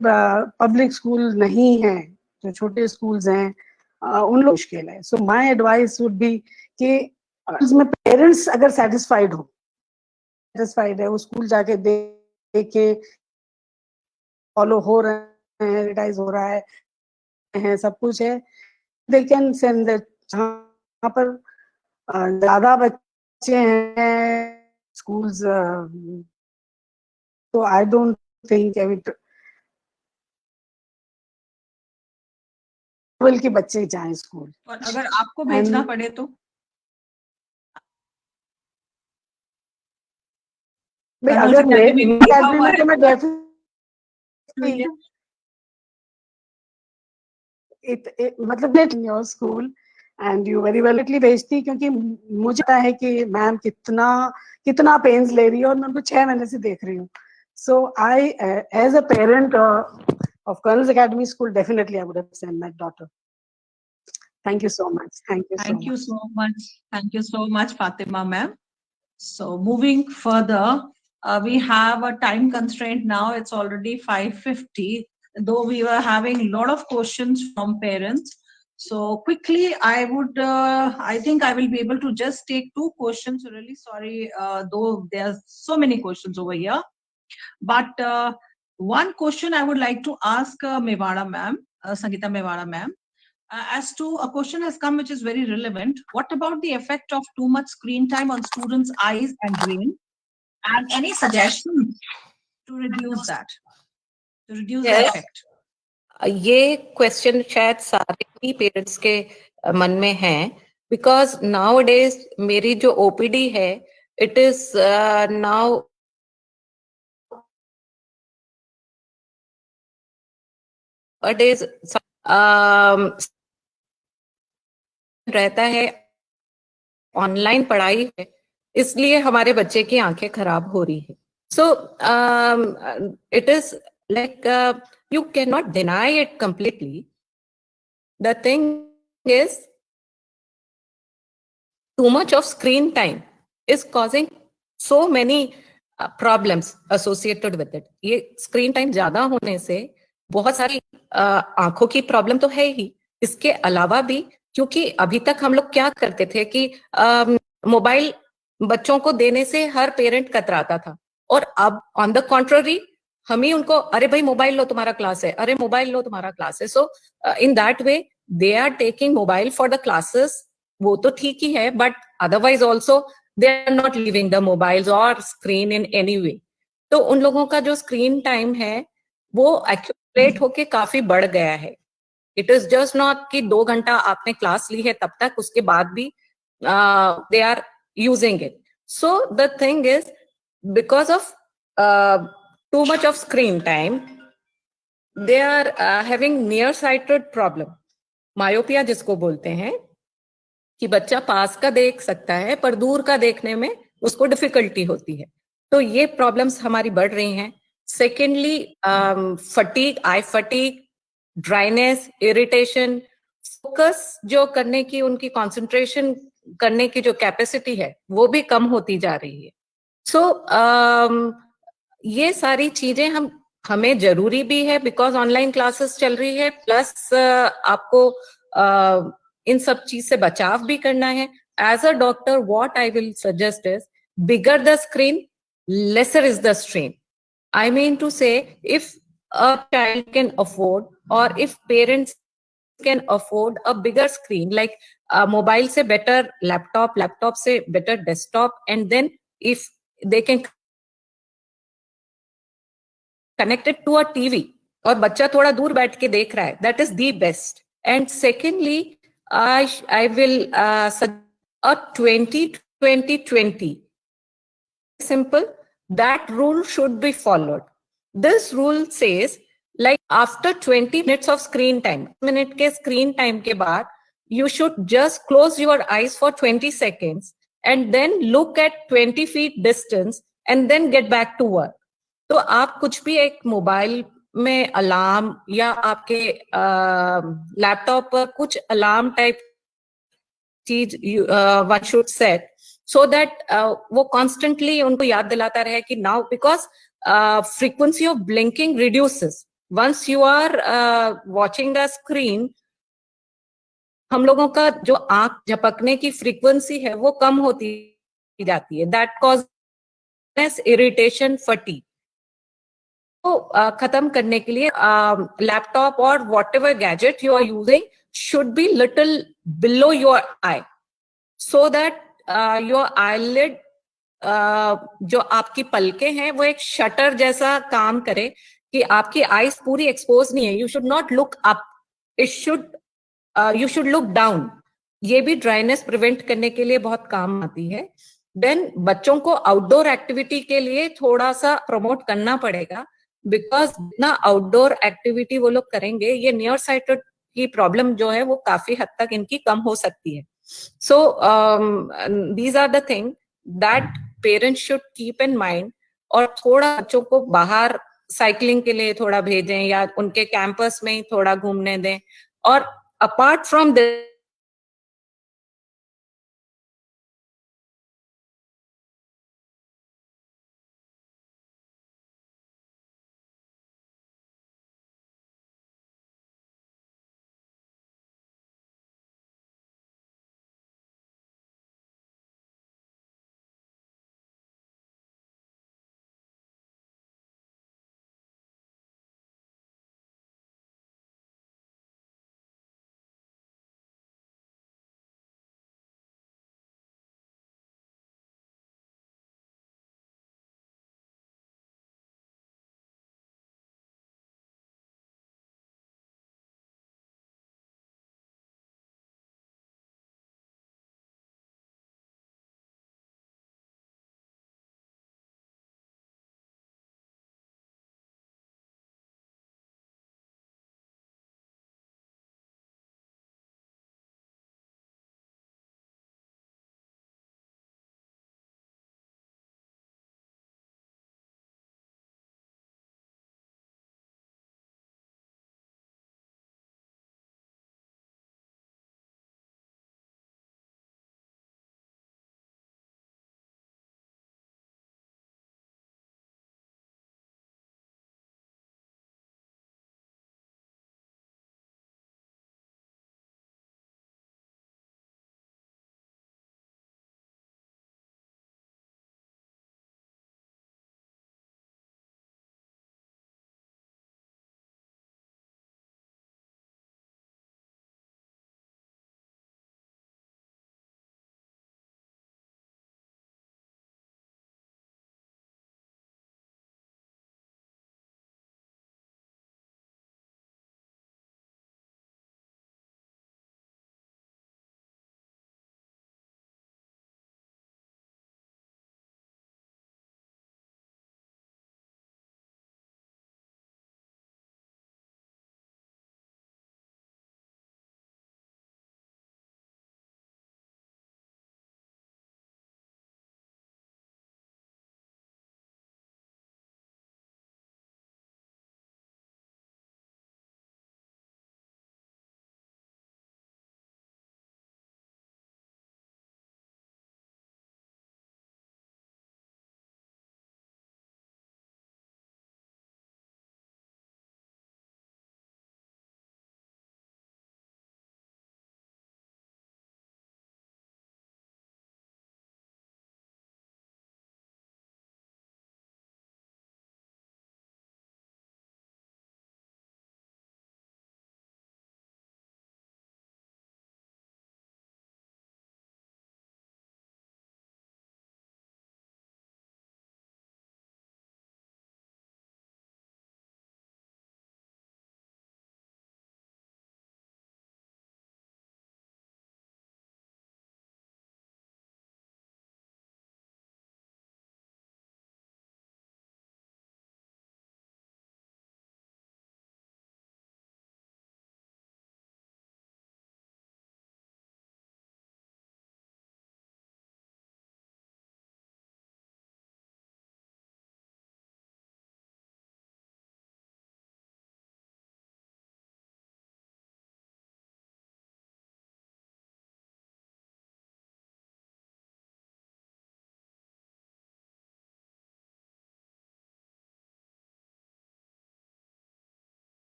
पब्लिक स्कूल नहीं है, जो छोटे स्कूल्स हैं उन लोग मुश्किल है। So my advice would be कि उसमें पेरेंट्स अगर सेटिस्फाइड है, वो स्कूल जाके देख के फॉलो हो रहे हैं, सैनिटाइज हो रहा है, सब कुछ है, दे कैन सेंड दैट। जहाँ पर ज्यादा बच्चे हैं स्कूल्स, तो आई डोंट थिंक के बच्चे जाएं स्कूल। और अगर आपको भेजना पड़े तो अगर मैं मतलब in your school and you very well भेजती, क्योंकि मुझे पता है कि मैम कितना पेन्स ले रही है, और मैं उनको 6 महीने से देख रही हूँ। So I as a parent of Colonel's Academy School, definitely I would have sent my daughter. Thank you so much. Thank you so much. Thank you so much, Fatima ma'am. So moving further, we have a time constraint now. It's already 5:50. Though we were having a lot of questions from parents. So quickly, I think I will be able to just take 2 questions. Really sorry, though there's so many questions over here. But one question I would like to ask Mewara ma'am, Sangeeta Mewara ma'am, as to a question has come which is very relevant. What about the effect of too much screen time on students' eyes and brain? And any suggestions to reduce that, to reduce the effect? ये question शायद सारे ही parents के मन में है, because now days मेरी जो OPD है, इट इज नाउ डेज रहता है, ऑनलाइन पढ़ाई है, इसलिए हमारे बच्चे की आंखें खराब हो रही है। So it is like you cannot deny it completely. The thing is, too much of screen time is causing so many problems associated with it. ये screen time ज्यादा होने से बहुत सारी आंखों की प्रॉब्लम तो है ही, इसके अलावा भी क्योंकि अभी तक हम लोग क्या करते थे कि मोबाइल बच्चों को देने से हर पेरेंट कतराता था, और अब ऑन द कॉन्ट्ररी हम ही उनको, अरे भाई मोबाइल लो तुम्हारा क्लास है, अरे मोबाइल लो तुम्हारा क्लास है। So in that way they are taking mobile for the classes, वो तो ठीक ही है, but otherwise also they are not leaving the mobiles और स्क्रीन इन एनी वे। तो उन लोगों का जो स्क्रीन टाइम है वो एक्यूमुलेट होके काफी बढ़ गया है। इट इज जस्ट नॉट कि 2 घंटा आपने क्लास ली है तब तक, उसके बाद भी they are using it. So the thing is, because of too much of screen time, they are having nearsighted problem. Myopia जिसको बोलते हैं, कि बच्चा पास का देख सकता है पर दूर का देखने में उसको डिफिकल्टी होती है। तो ये प्रॉब्लम्स हमारी बढ़ रही हैं। सेकेंडली, फटीग, आई फटीग, ड्राइनेस, इरिटेशन, फोकस जो करने की, उनकी कंसंट्रेशन करने की जो कैपेसिटी है वो भी कम होती जा रही है। सो ये सारी चीजें हमें जरूरी भी है बिकॉज ऑनलाइन क्लासेस चल रही है, प्लस आपको इन सब चीज से बचाव भी करना है। As a doctor what I will suggest is bigger the screen, lesser is the strain. I mean to say, if a child can afford, or if parents can afford a bigger screen, like mobile se better laptop, laptop se better desktop, and then if they can connect it to a TV, और बच्चा थोड़ा दूर बैठ के देख रहा है, that is the best. And secondly, I will suggest a 20-20-20. Simple. That rule should be followed. This rule says, like after 20 minutes of screen time, minute के screen time के बाद, you should just close your eyes for 20 seconds and then look at 20 feet distance and then get back to work. तो आप कुछ भी एक mobile में alarm या आपके लैपटॉप पर कुछ अलार्म टाइप चीज one should set, so that वो constantly उनको याद दिलाता रहे कि now, because frequency of blinking reduces once you are watching the screen. हम लोगों का जो आंख झपकने की फ्रीक्वेंसी है वो कम होती जाती है. That causes irritation, fatigue. तो खत्म करने के लिए लैपटॉप और whatever gadget you are using should be little below your eye, so that your eyelid, जो आपकी पलकें हैं वो एक शटर जैसा काम करे कि आपकी आईज पूरी एक्सपोज नहीं है. You should not look up, you should look down. ये भी ड्राइनेस प्रिवेंट करने के लिए बहुत काम आती है. देन बच्चों को आउटडोर एक्टिविटी के लिए थोड़ा सा प्रमोट करना पड़ेगा, बिकॉज जितना आउटडोर एक्टिविटी वो लोग करेंगे, ये नियर साइटेड की प्रॉब्लम जो है वो काफी हद तक इनकी कम हो सकती है. So these are the things that parents should keep in mind. और थोड़ा बच्चों को बाहर साइकिलिंग के लिए थोड़ा भेजें या उनके कैंपस में ही थोड़ा घूमने दें. और apart from this,